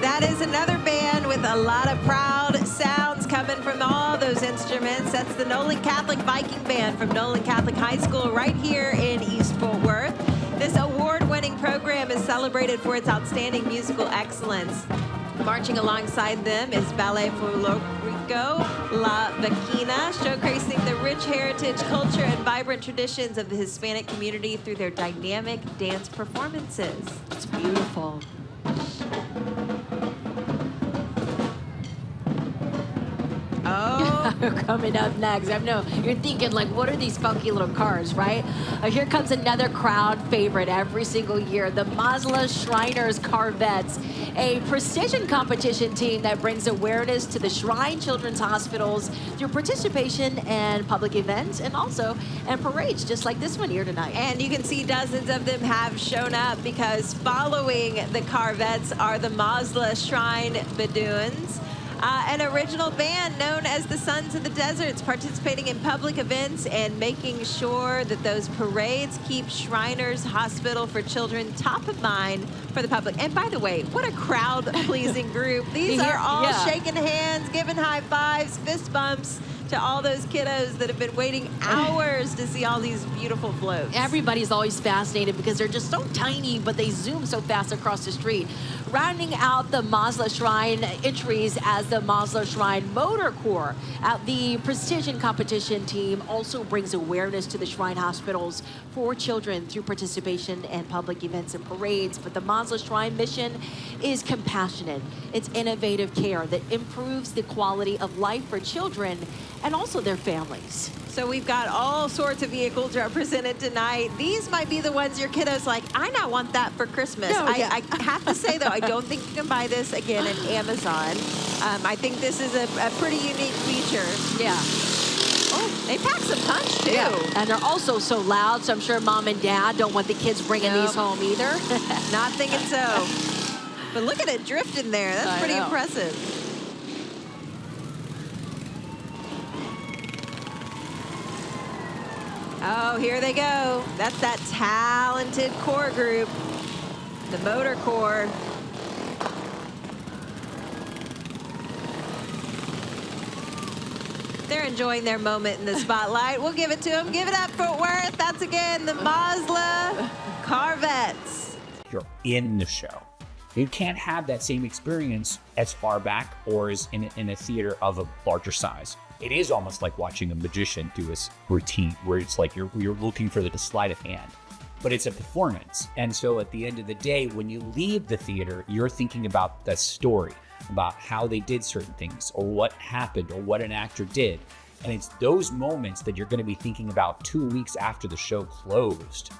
That is another band with a lot of proud sounds coming from all those instruments. That's the Nolan Catholic Viking Band from Nolan Catholic High School right here in East Fort Worth. This award-winning program is celebrated for its outstanding musical excellence. Marching alongside them is Ballet Mexico, La Vaquina, showcasing the rich heritage, culture, and vibrant traditions of the Hispanic community through their dynamic dance performances. It's beautiful. Oh, coming up next. I know you're thinking, like, what are these funky little cars, right? Here comes another crowd favorite every single year, the Mazla Shriners Carvettes, a precision competition team that brings awareness to the Shrine Children's Hospitals through participation in public events and also in parades, just like this one here tonight. And you can see dozens of them have shown up because following the Carvettes are the Mazla Shrine Badoons. An original band known as the Sons of the Deserts, participating in public events and making sure that those parades keep Shriners Hospital for Children top of mind for the public. And by the way, what a crowd-pleasing group. These are all shaking hands, giving high fives, fist bumps to all those kiddos that have been waiting hours to see all these beautiful floats. Everybody's always fascinated because they're just so tiny, but they zoom so fast across the street. Rounding out the Mazla Shrine entries as the Mazla Shrine Motor Corps. The precision competition team also brings awareness to the Shrine Hospitals for children through participation in public events and parades. But the Mazla Shrine mission is compassionate. It's innovative care that improves the quality of life for children and also their families. So we've got all sorts of vehicles represented tonight. These might be the ones your kiddos like, I now want that for Christmas. No, yeah. I have to say, though, I don't think you can buy this again in Amazon. I think this is a pretty unique feature. Yeah. Oh, they pack some punch, too. Yeah. And they're also so loud, so I'm sure mom and dad don't want the kids bringing these home either. Not thinking so. But look at it drifting there. That's pretty impressive. Oh, here they go. That's that talented core group, the Motor Corps. They're enjoying their moment in the spotlight. We'll give it to them. Give it up, Fort Worth. That's again the Mazla Carvettes. You're in the show. You can't have that same experience as far back or as in a theater of a larger size. It is almost like watching a magician do his routine, where it's like you're looking for the sleight of hand, but it's a performance. And so at the end of the day, when you leave the theater, you're thinking about the story, about how they did certain things or what happened or what an actor did. And it's those moments that you're going to be thinking about 2 weeks after the show closed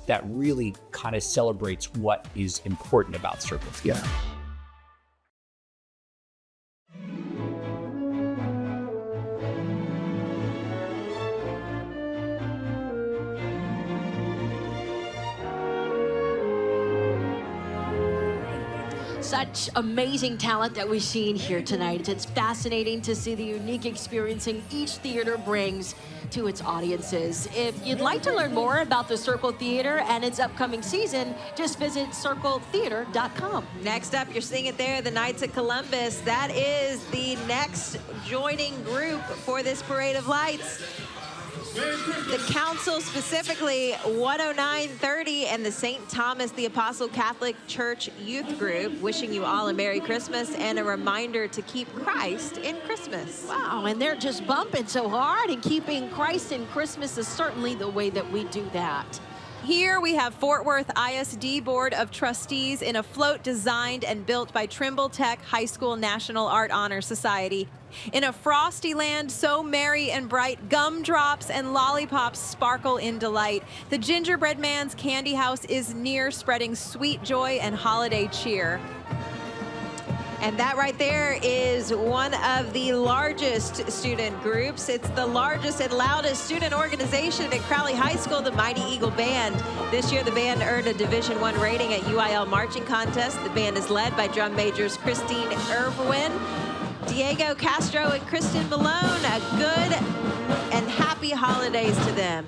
that really kind of celebrates what is important about Circle Theater. Such amazing talent that we've seen here tonight. It's fascinating to see the unique experiencing each theater brings to its audiences. If you'd like to learn more about the Circle Theater and its upcoming season, just visit circletheater.com. Next up, you're seeing it there, the Knights of Columbus. That is the next joining group for this Parade of Lights. The council, specifically 10930 and the St. Thomas the Apostle Catholic Church Youth Group, wishing you all a Merry Christmas and a reminder to keep Christ in Christmas. Wow, and they're just bumping so hard, and keeping Christ in Christmas is certainly the way that we do that. Here we have Fort Worth ISD Board of Trustees in a float designed and built by Trimble Tech High School National Art Honor Society. In a frosty land so merry and bright, gumdrops and lollipops sparkle in delight. The Gingerbread Man's Candy House is near, spreading sweet joy and holiday cheer. And that right there is one of the largest student groups. It's the largest and loudest student organization at Crowley High School, the Mighty Eagle Band. This year, the band earned a Division I rating at UIL Marching Contest. The band is led by drum majors Christine Irwin, Diego Castro, and Kristen Malone. A good and happy holidays to them.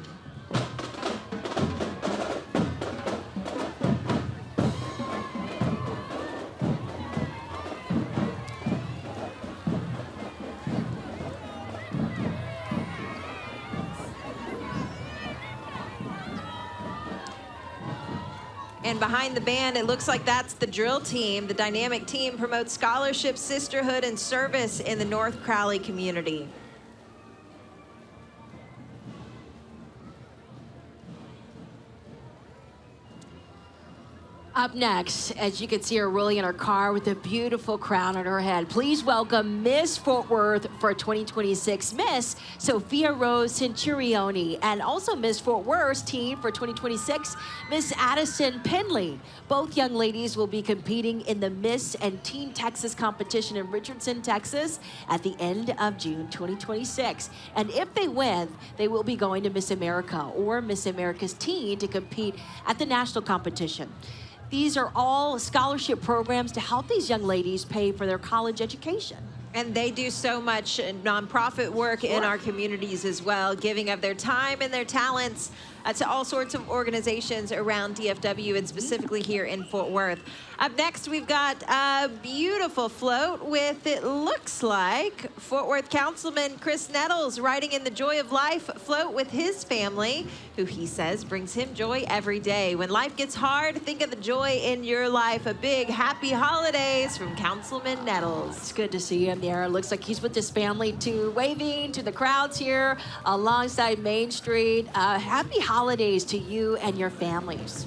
And behind the band, it looks like that's the drill team. The dynamic team promotes scholarship, sisterhood, and service in the North Crowley community. Up next, as you can see her rolling in her car with a beautiful crown on her head, please welcome Miss Fort Worth for 2026, Miss Sophia Rose Centurioni, and also Miss Fort Worth's team for 2026, Miss Addison Penley. Both young ladies will be competing in the Miss and Teen Texas competition in Richardson, Texas at the end of June 2026. And if they win, they will be going to Miss America or Miss America's Teen to compete at the national competition. These are all scholarship programs to help these young ladies pay for their college education. And they do so much nonprofit work in our communities as well, giving of their time and their talents to all sorts of organizations around DFW and specifically here in Fort Worth. Up next, we've got a beautiful float with, it looks like, Fort Worth Councilman Chris Nettles riding in the Joy of Life float with his family, who he says brings him joy every day. When life gets hard, think of the joy in your life. A big happy holidays from Councilman Nettles. It's good to see him there. It looks like he's with his family too, waving to the crowds here alongside Main Street. Happy holidays to you and your families.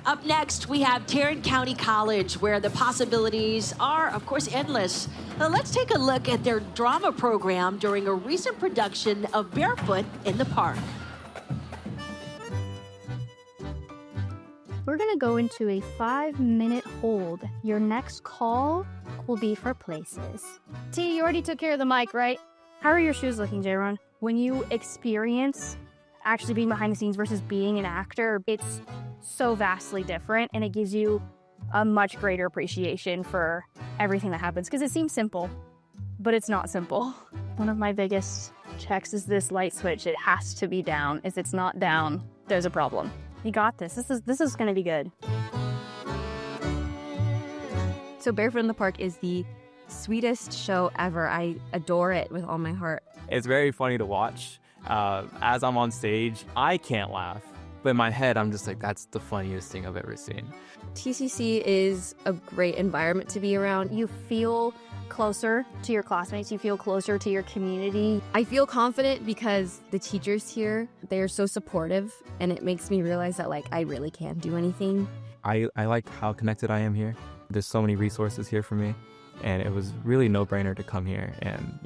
Up next, we have Tarrant County College, where the possibilities are, of course, endless. Now, let's take a look at their drama program during a recent production of Barefoot in the Park. We're gonna go into a 5-minute hold. Your next call will be for places. T, you already took care of the mic, right? How are your shoes looking, J-Ron? When you experience actually being behind the scenes versus being an actor, it's so vastly different, and it gives you a much greater appreciation for everything that happens, because it seems simple, but it's not simple. One of my biggest checks is this light switch. It has to be down. If it's not down, there's a problem. You got this. This is gonna be good. So Barefoot in the Park is the sweetest show ever. I adore it with all my heart. It's very funny to watch. As I'm on stage, I can't laugh. But in my head, I'm just like, that's the funniest thing I've ever seen. TCC is a great environment to be around. You feel closer to your classmates. You feel closer to your community. I feel confident because the teachers here, they are so supportive, and it makes me realize that, like, I really can do anything. I like how connected I am here. There's so many resources here for me, and it was really no-brainer to come here and,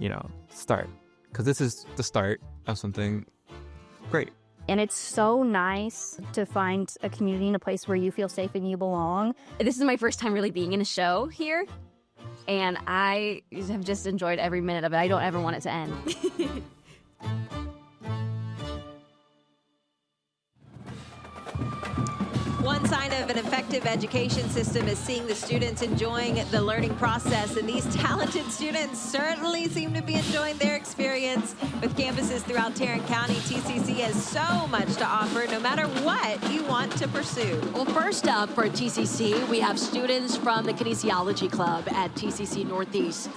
start. Because this is the start of something great. And it's so nice to find a community and a place where you feel safe and you belong. This is my first time really being in a show here, and I have just enjoyed every minute of it. I don't ever want it to end. One sign of an effective education system is seeing the students enjoying the learning process, and these talented students certainly seem to be enjoying their experience. With campuses throughout Tarrant County, TCC has so much to offer, no matter what you want to pursue. Well, first up for TCC, we have students from the Kinesiology Club at TCC Northeast.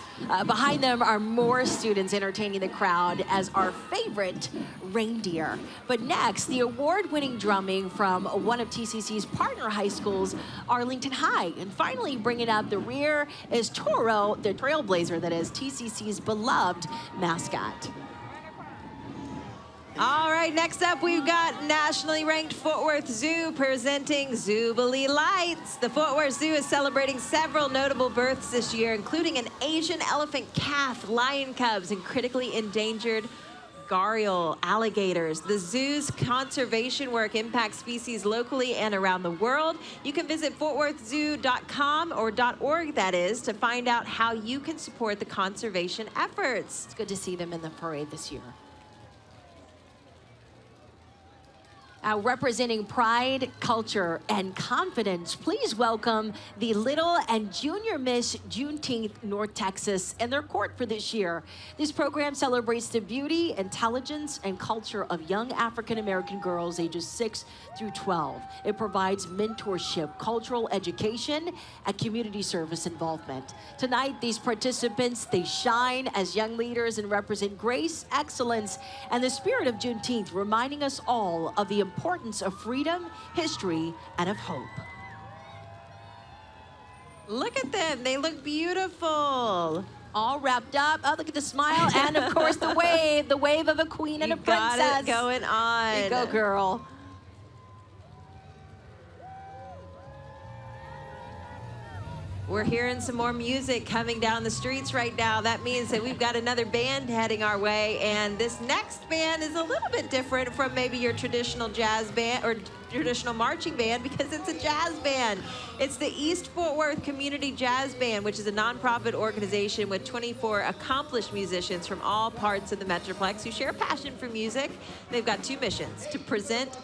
Behind them are more students entertaining the crowd as our favorite reindeer. But next, the award-winning drumming from one of TCC's partner high schools, Arlington High. And finally, bringing up the rear is Toro, the trailblazer that is TCC's beloved mascot. All right, next up, we've got nationally ranked Fort Worth Zoo presenting Zoobilee Lights. The Fort Worth Zoo is celebrating several notable births this year, including an Asian elephant calf, lion cubs, and critically endangered gharial alligators. The zoo's conservation work impacts species locally and around the world. You can visit fortworthzoo.com or .org, that is, to find out how you can support the conservation efforts. It's good to see them in the parade this year. Representing pride, culture, and confidence, please welcome the Little and Junior Miss Juneteenth North Texas and their court for this year. This program celebrates the beauty, intelligence, and culture of young African-American girls ages 6 through 12. It provides mentorship, cultural education, and community service involvement. Tonight, these participants, they shine as young leaders and represent grace, excellence, and the spirit of Juneteenth, reminding us all of the importance importance of freedom, history, and of hope. Look at them. They look beautiful. All wrapped up. Oh, look at the smile. And, of course, the wave of a queen and a princess. Got it going on. There you go, girl. We're hearing some more music coming down the streets right now. That means that we've got another band heading our way. And this next band is a little bit different from maybe your traditional jazz band or traditional marching band because it's a jazz band. It's the East Fort Worth Community Jazz Band, which is a nonprofit organization with 24 accomplished musicians from all parts of the Metroplex who share a passion for music. They've got two missions: to present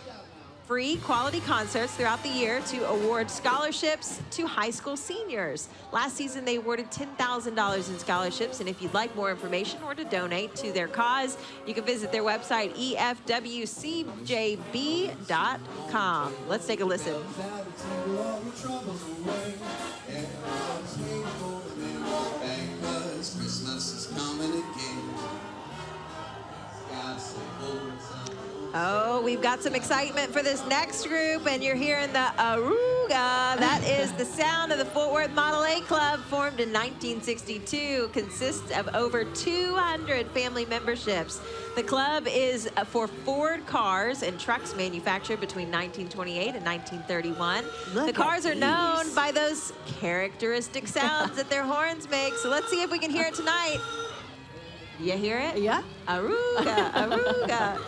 free quality concerts throughout the year, to award scholarships to high school seniors. Last season, they awarded $10,000 in scholarships, and if you'd like more information or to donate to their cause, you can visit their website, efwcjb.com. Let's take a listen. Christmas is coming again. Oh, we've got some excitement for this next group, and you're hearing the Aruga. That is the sound of the Fort Worth Model A Club, formed in 1962, consists of over 200 family memberships. The club is for Ford cars and trucks manufactured between 1928 and 1931. The cars are known by those characteristic sounds that their horns make, so let's see if we can hear it tonight. You hear it? Yeah. Aruga, Aruga.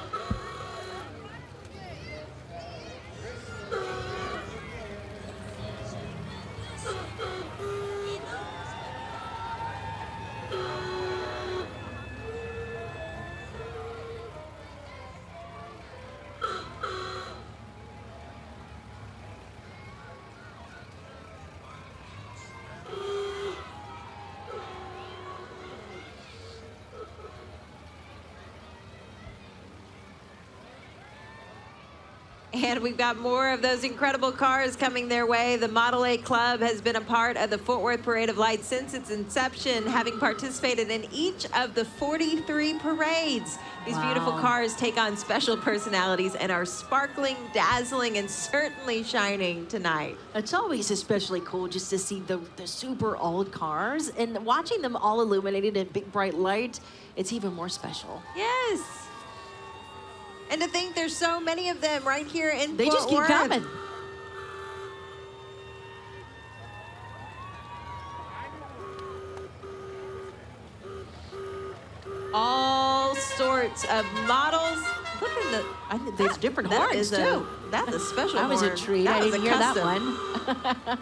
And we've got more of those incredible cars coming their way. The Model A Club has been a part of the Fort Worth Parade of Lights since its inception, having participated in each of the 43 parades. These beautiful cars take on special personalities and are sparkling, dazzling, and certainly shining tonight. It's always especially cool just to see the super old cars, and watching them all illuminated in big bright light, it's even more special. Yes. And to think there's so many of them right here in They Fort just keep Worth. coming. All sorts of models. Look at there's different horns too. That's a special That was a horn. treat. That I was didn't a hear that custom. one.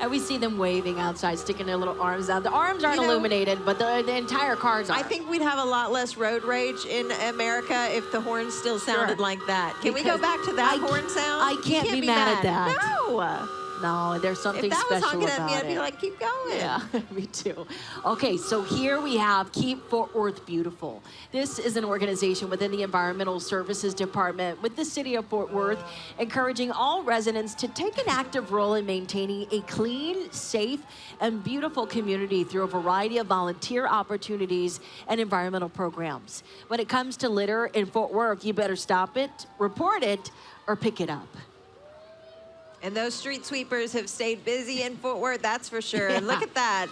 And we see them waving outside, sticking their little arms out. The arms aren't You know, illuminated, but the entire cars are. I think we'd have a lot less road rage in America if the horns still sounded like that. Can we go back to that horn sound? I can't be mad at that. No. No, there's something If that was special honking about at me, I'd be it. like, keep going. Yeah, me too. Okay, so here we have Keep Fort Worth Beautiful. This is an organization within the Environmental Services Department with the City of Fort Worth, encouraging all residents to take an active role in maintaining a clean, safe, and beautiful community through a variety of volunteer opportunities and environmental programs. When it comes to litter in Fort Worth, you better stop it, report it, or pick it up. And those street sweepers have stayed busy in Fort Worth, that's for sure. And look at that.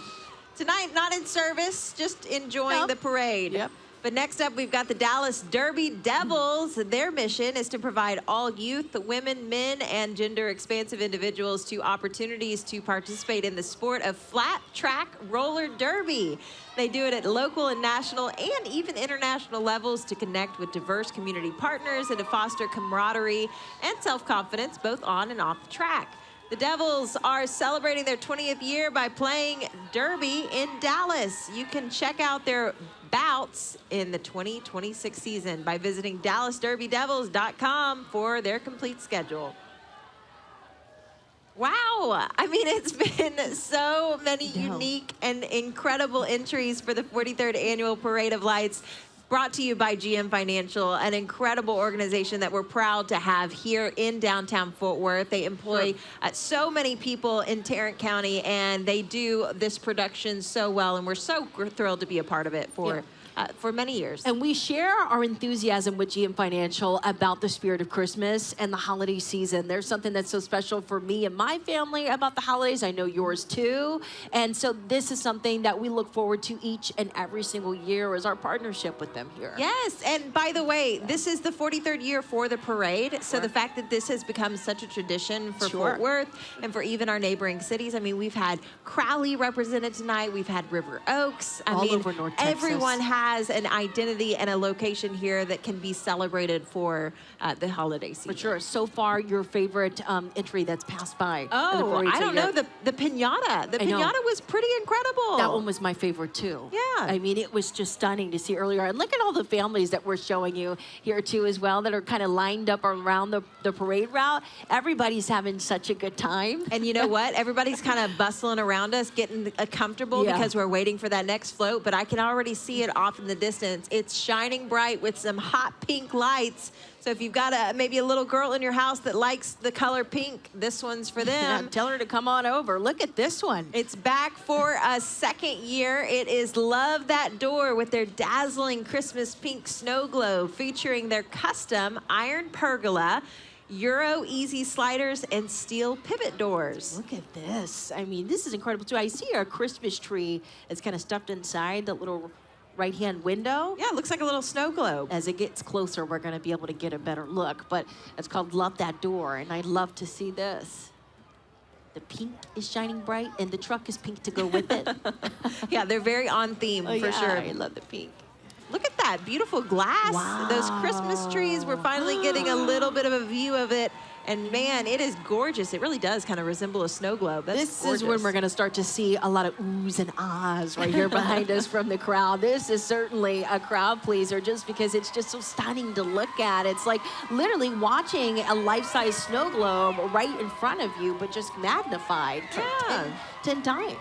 Tonight, not in service, just enjoying the parade. Yep. But next up, we've got the Dallas Derby Devils. Their mission is to provide all youth, women, men, and gender-expansive individuals to opportunities to participate in the sport of flat track roller derby. They do it at local and national and even international levels to connect with diverse community partners and to foster camaraderie and self-confidence both on and off the track. The Devils are celebrating their 20th year by playing Derby in Dallas. You can check out their bouts in the 2026 season by visiting DallasDerbyDevils.com for their complete schedule. Wow, I mean, it's been so many unique and incredible entries for the 43rd Annual Parade of Lights, brought to you by GM Financial, an incredible organization that we're proud to have here in downtown Fort Worth. They employ so many people in Tarrant County, and they do this production so well, and we're so thrilled to be a part of it for for many years. And we share our enthusiasm with GM Financial about the spirit of Christmas and the holiday season. There's something that's so special for me and my family about the holidays. I know yours too. And so this is something that we look forward to each and every single year as our partnership with them here. Yes, and by the way, this is the 43rd year for the parade. So the fact that this has become such a tradition for Fort Worth and for even our neighboring cities. I mean, we've had Crowley represented tonight. We've had River Oaks. I mean, over North Texas. Everyone has an identity and a location here that can be celebrated for the holiday season. For sure. So far, your favorite entry that's passed by. Oh, I don't know. The pinata. The pinata was pretty incredible. That one was my favorite too. Yeah. I mean, it was just stunning to see earlier. And look at all the families that we're showing you here too as well that are kind of lined up around the parade route. Everybody's having such a good time. And you know what? Everybody's kind of bustling around us, getting comfortable because we're waiting for that next float. But I can already see it off in the distance. It's shining bright with some hot pink lights. So if you've got maybe a little girl in your house that likes the color pink, this one's for them. Tell her to come on over. Look at this one. It's back for a second year. It is Love That Door with their dazzling Christmas pink snow globe featuring their custom iron pergola, Euro easy sliders, and steel pivot doors. Look at this. I mean, this is incredible too. I see a Christmas tree that's kind of stuffed inside the little right-hand window. Yeah, it looks like a little snow globe. As it gets closer, we're going to be able to get a better look. But it's called Love That Door, and I'd love to see this. The pink is shining bright, and the truck is pink to go with it. Yeah, they're very on theme for sure. I love the pink. Look at that beautiful glass. Wow. Those Christmas trees, we're finally getting a little bit of a view of it. And man, it is gorgeous. It really does kind of resemble a snow globe. This is when we're going to start to see a lot of oohs and ahs right here behind us from the crowd. This is certainly a crowd pleaser just because it's just so stunning to look at. It's like literally watching a life-size snow globe right in front of you, but just magnified 10 times.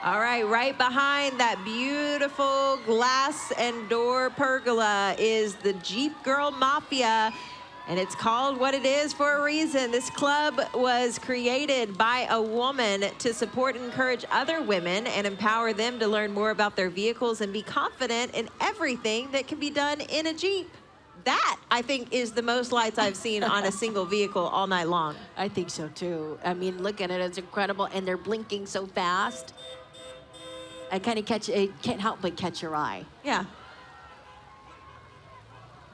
All right behind that beautiful glass and door pergola is the Jeep Girl Mafia. And it's called what it is for a reason. This club was created by a woman to support and encourage other women and empower them to learn more about their vehicles and be confident in everything that can be done in a Jeep. That, I think, is the most lights I've seen on a single vehicle all night long. I think so, too. I mean, look at it. It's incredible. And they're blinking so fast. I kind of can't help but catch your eye. Yeah.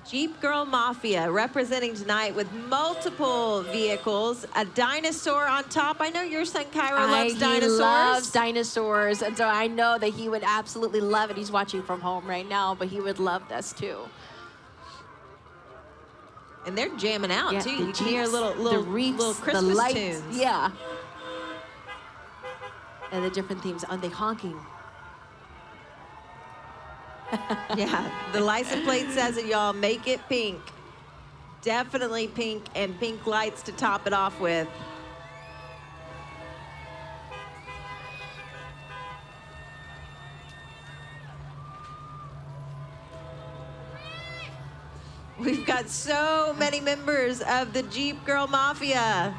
Jeep Girl Mafia representing tonight with multiple vehicles, a dinosaur on top. I know your son Cairo loves dinosaurs. He loves dinosaurs, and so I know that he would absolutely love it. He's watching from home right now, but he would love this too. And they're jamming out too. You can hear little Christmas the lights, tunes. Yeah. And the different themes. Are they honking? Yeah, the license plate says it, y'all. Make it pink. Definitely pink, and pink lights to top it off with. We've got so many members of the Jeep Girl Mafia.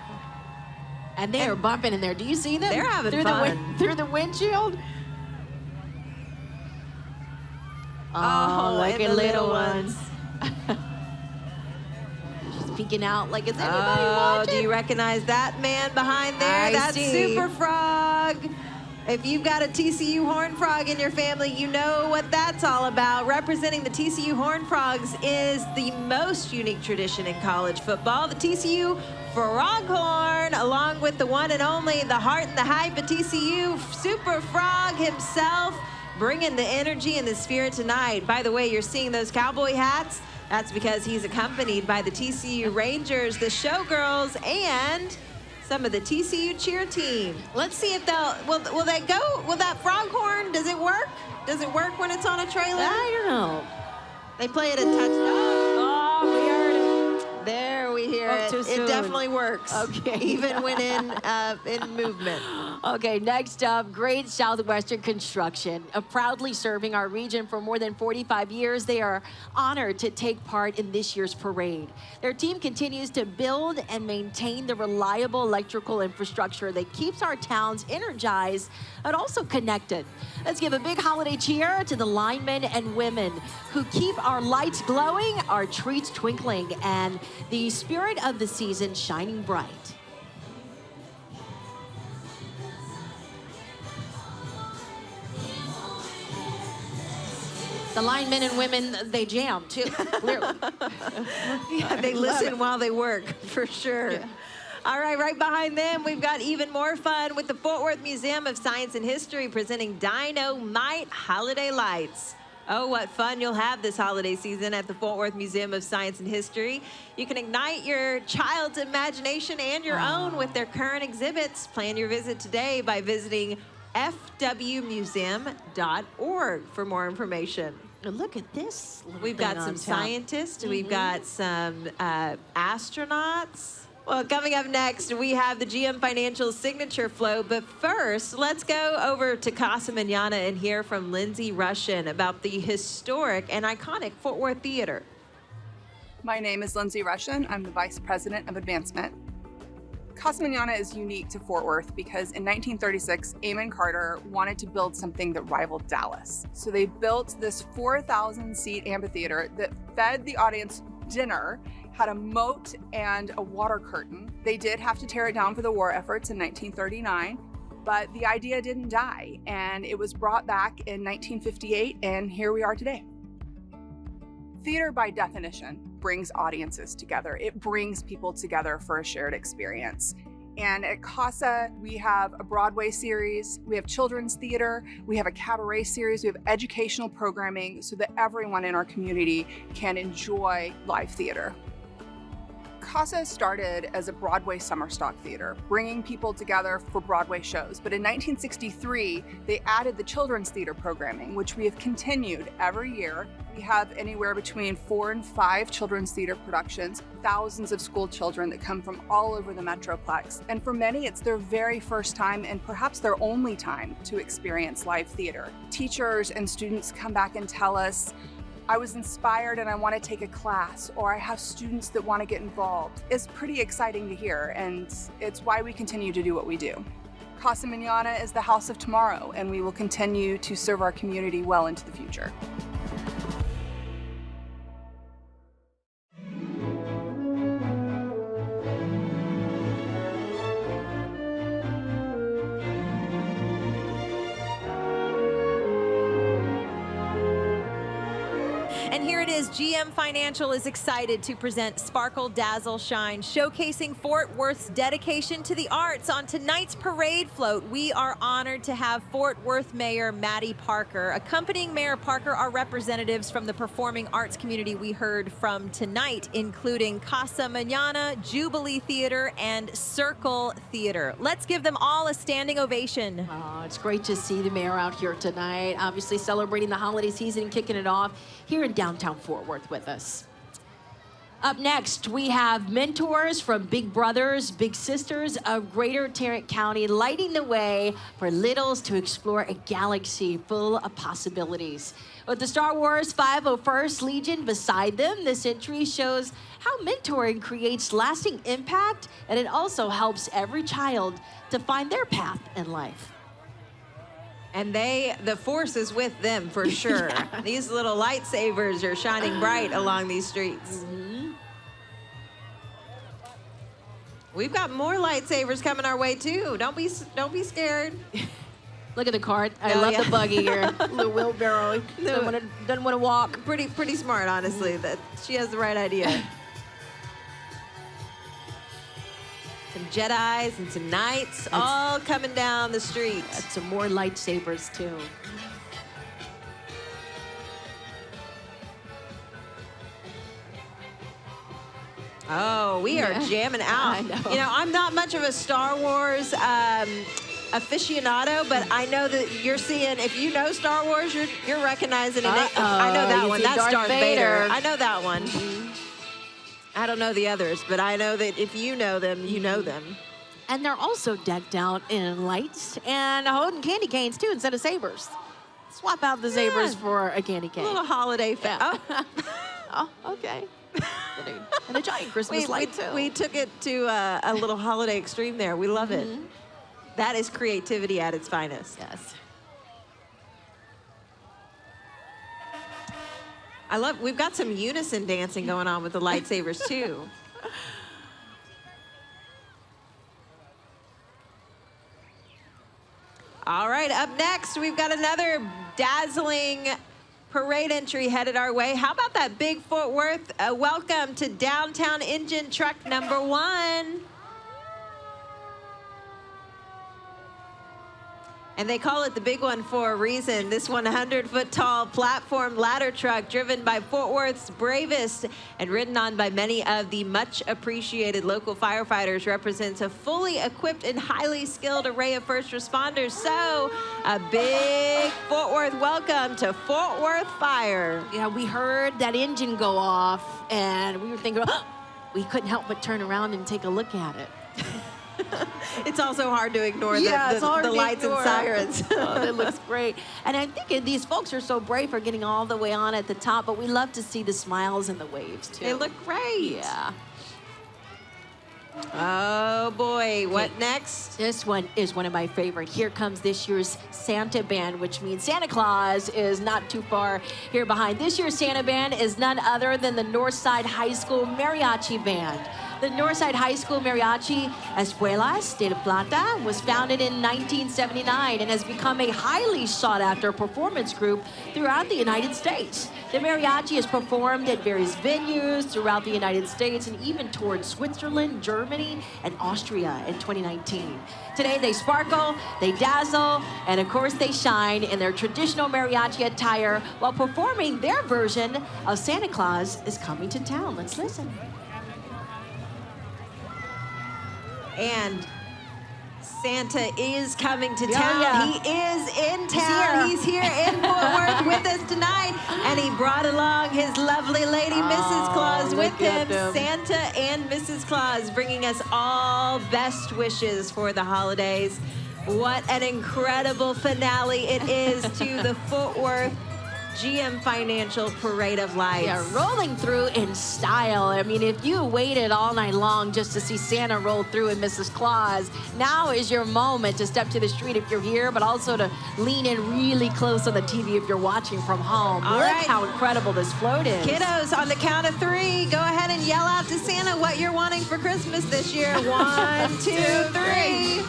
And they're bumping in there. Do you see them? They're having fun. Through the windshield? Oh, look at little ones. She's peeking out like, is anybody watching? Do you recognize that man behind there? That's Super Frog. If you've got a TCU Horned Frog in your family, you know what that's all about. Representing the TCU Horned Frogs is the most unique tradition in college football. The TCU Froghorn, along with the one and only, the heart and the hype of TCU, Super Frog himself, bringing the energy and the spirit tonight. By the way, you're seeing those cowboy hats. That's because he's accompanied by the TCU Rangers, the Showgirls, and some of the TCU cheer team. Let's see if will they go? Will that Froghorn, does it work? Does it work when it's on a trailer? I don't know. They play it a touchdown. Oh, we heard it. There we hear it. too it soon. definitely works. Okay. Even when in movement. Okay, next up, Great Southwestern Construction. Proudly serving our region for more than 45 years, they are honored to take part in this year's parade. Their team continues to build and maintain the reliable electrical infrastructure that keeps our towns energized and also connected. Let's give a big holiday cheer to the linemen and women who keep our lights glowing, our trees twinkling, and the spirit of the season shining bright. The linemen and women, they jam too, clearly. Yeah, they listen while they work, for sure. Yeah. All right behind them, we've got even more fun with the Fort Worth Museum of Science and History presenting Dynamite Holiday Lights. Oh, what fun you'll have this holiday season at the Fort Worth Museum of Science and History. You can ignite your child's imagination and your own with their current exhibits. Plan your visit today by visiting fwmuseum.org for more information. Look at this. We've got some scientists, we've got some astronauts. Well, coming up next, we have the GM Financial Signature Flow. But first, let's go over to Casa Mañana and hear from Lindsay Russian about the historic and iconic Fort Worth Theater. My name is Lindsay Russian. I'm the Vice President of Advancement. Casa Mañana is unique to Fort Worth because in 1936, Amon Carter wanted to build something that rivaled Dallas. So they built this 4,000-seat amphitheater that fed the audience dinner, had a moat and a water curtain. They did have to tear it down for the war efforts in 1939, but the idea didn't die, and it was brought back in 1958, and here we are today. Theater, by definition, brings audiences together. It brings people together for a shared experience. And at Casa, we have a Broadway series, we have children's theater, we have a cabaret series, we have educational programming so that everyone in our community can enjoy live theater. Casa started as a Broadway summer stock theater, bringing people together for Broadway shows. But in 1963, they added the children's theater programming, which we have continued every year. We have anywhere between 4 and 5 children's theater productions, thousands of school children that come from all over the Metroplex. And for many, it's their very first time and perhaps their only time to experience live theater. Teachers and students come back and tell us, I was inspired and I want to take a class, or I have students that want to get involved. It's pretty exciting to hear, and it's why we continue to do what we do. Casa Mañana is the house of tomorrow, and we will continue to serve our community well into the future. And here it is, GM Financial is excited to present Sparkle, Dazzle, Shine, showcasing Fort Worth's dedication to the arts. On tonight's parade float, we are honored to have Fort Worth Mayor Maddie Parker. Accompanying Mayor Parker are representatives from the performing arts community we heard from tonight, including Casa Mañana, Jubilee Theater, and Circle Theater. Let's give them all a standing ovation. Oh, it's great to see the mayor out here tonight, obviously celebrating the holiday season and kicking it off here in downtown Fort Worth with us. Up next, we have mentors from Big Brothers, Big Sisters of Greater Tarrant County, lighting the way for littles to explore a galaxy full of possibilities. With the Star Wars 501st Legion beside them, this entry shows how mentoring creates lasting impact, and it also helps every child to find their path in life. And the force is with them for sure. Yeah. These little lightsabers are shining bright along these streets. Mm-hmm. We've got more lightsabers coming our way too. Don't be scared. Look at the cart. I love the buggy here. Little wheelbarrow. Doesn't want to walk. Pretty smart, honestly. That she has the right idea. Some Jedis and some Knights all coming down the street. Some more lightsabers too. Oh, we are jamming out. I know. You know, I'm not much of a Star Wars aficionado, but I know that you're seeing, if you know Star Wars, you're recognizing it. I know that one. That's Darth Vader. I know that one. I don't know the others, but I know that if you know them, you know them. And they're also decked out in lights and holding candy canes too instead of sabers. Swap out the sabers for a candy cane. A little holiday Oh. Oh, okay. And a giant Christmas light too. We took it to a little holiday extreme there. We love it. That is creativity at its finest. Yes. We've got some unison dancing going on with the lightsabers too. All right, up next, we've got another dazzling parade entry headed our way. How about that big Fort Worth welcome to downtown engine truck number 1. And they call it the big one for a reason. This 100-foot-tall platform ladder truck driven by Fort Worth's bravest and ridden on by many of the much-appreciated local firefighters represents a fully equipped and highly skilled array of first responders. So, a big Fort Worth welcome to Fort Worth Fire. Yeah, we heard that engine go off, and we were thinking, oh, we couldn't help but turn around and take a look at it. It's also hard to ignore the lights and sirens. Oh, it looks great. And I think these folks are so brave for getting all the way on at the top, but we love to see the smiles and the waves, too. They look great. Yeah. Oh, boy. What next? This one is one of my favorite. Here comes this year's Santa Band, which means Santa Claus is not too far here behind. This year's Santa Band is none other than the Northside High School Mariachi Band. The Northside High School Mariachi Escuelas de La Plata was founded in 1979 and has become a highly sought-after performance group throughout the United States. The mariachi is performed at various venues throughout the United States and even toured Switzerland, Germany, and Austria in 2019. Today they sparkle, they dazzle, and of course they shine in their traditional mariachi attire while performing their version of Santa Claus is Coming to Town. Let's listen. And Santa is coming to town. Yeah. He is in town. He's here in Fort Worth with us tonight. And he brought along his lovely lady, Mrs. Claus, with him. Santa and Mrs. Claus bringing us all best wishes for the holidays. What an incredible finale it is to the Fort Worth GM Financial Parade of Lights. Yeah, rolling through in style. I mean, if you waited all night long just to see Santa roll through and Mrs. Claus, now is your moment to step to the street if you're here, but also to lean in really close on the TV if you're watching from home. All Look right. how incredible this float is. Kiddos, on the count of 3, go ahead and yell out to Santa what you're wanting for Christmas this year. 1, 2, 3.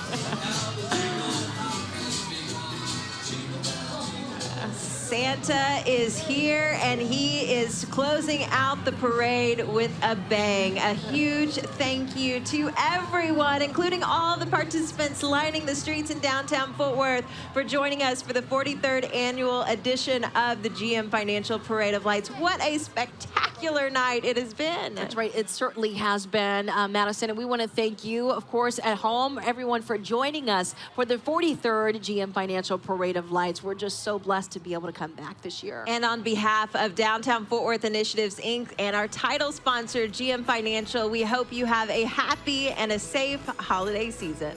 Santa is here, and he is closing out the parade with a bang. A huge thank you to everyone, including all the participants lining the streets in downtown Fort Worth, for joining us for the 43rd annual edition of the GM Financial Parade of Lights. What a spectacular night it has been. That's right. It certainly has been, Madison. And we want to thank you, of course, at home, everyone, for joining us for the 43rd GM Financial Parade of Lights. We're just so blessed to be able to come back this year. And on behalf of Downtown Fort Worth Initiatives, Inc. and our title sponsor, GM Financial, we hope you have a happy and a safe holiday season.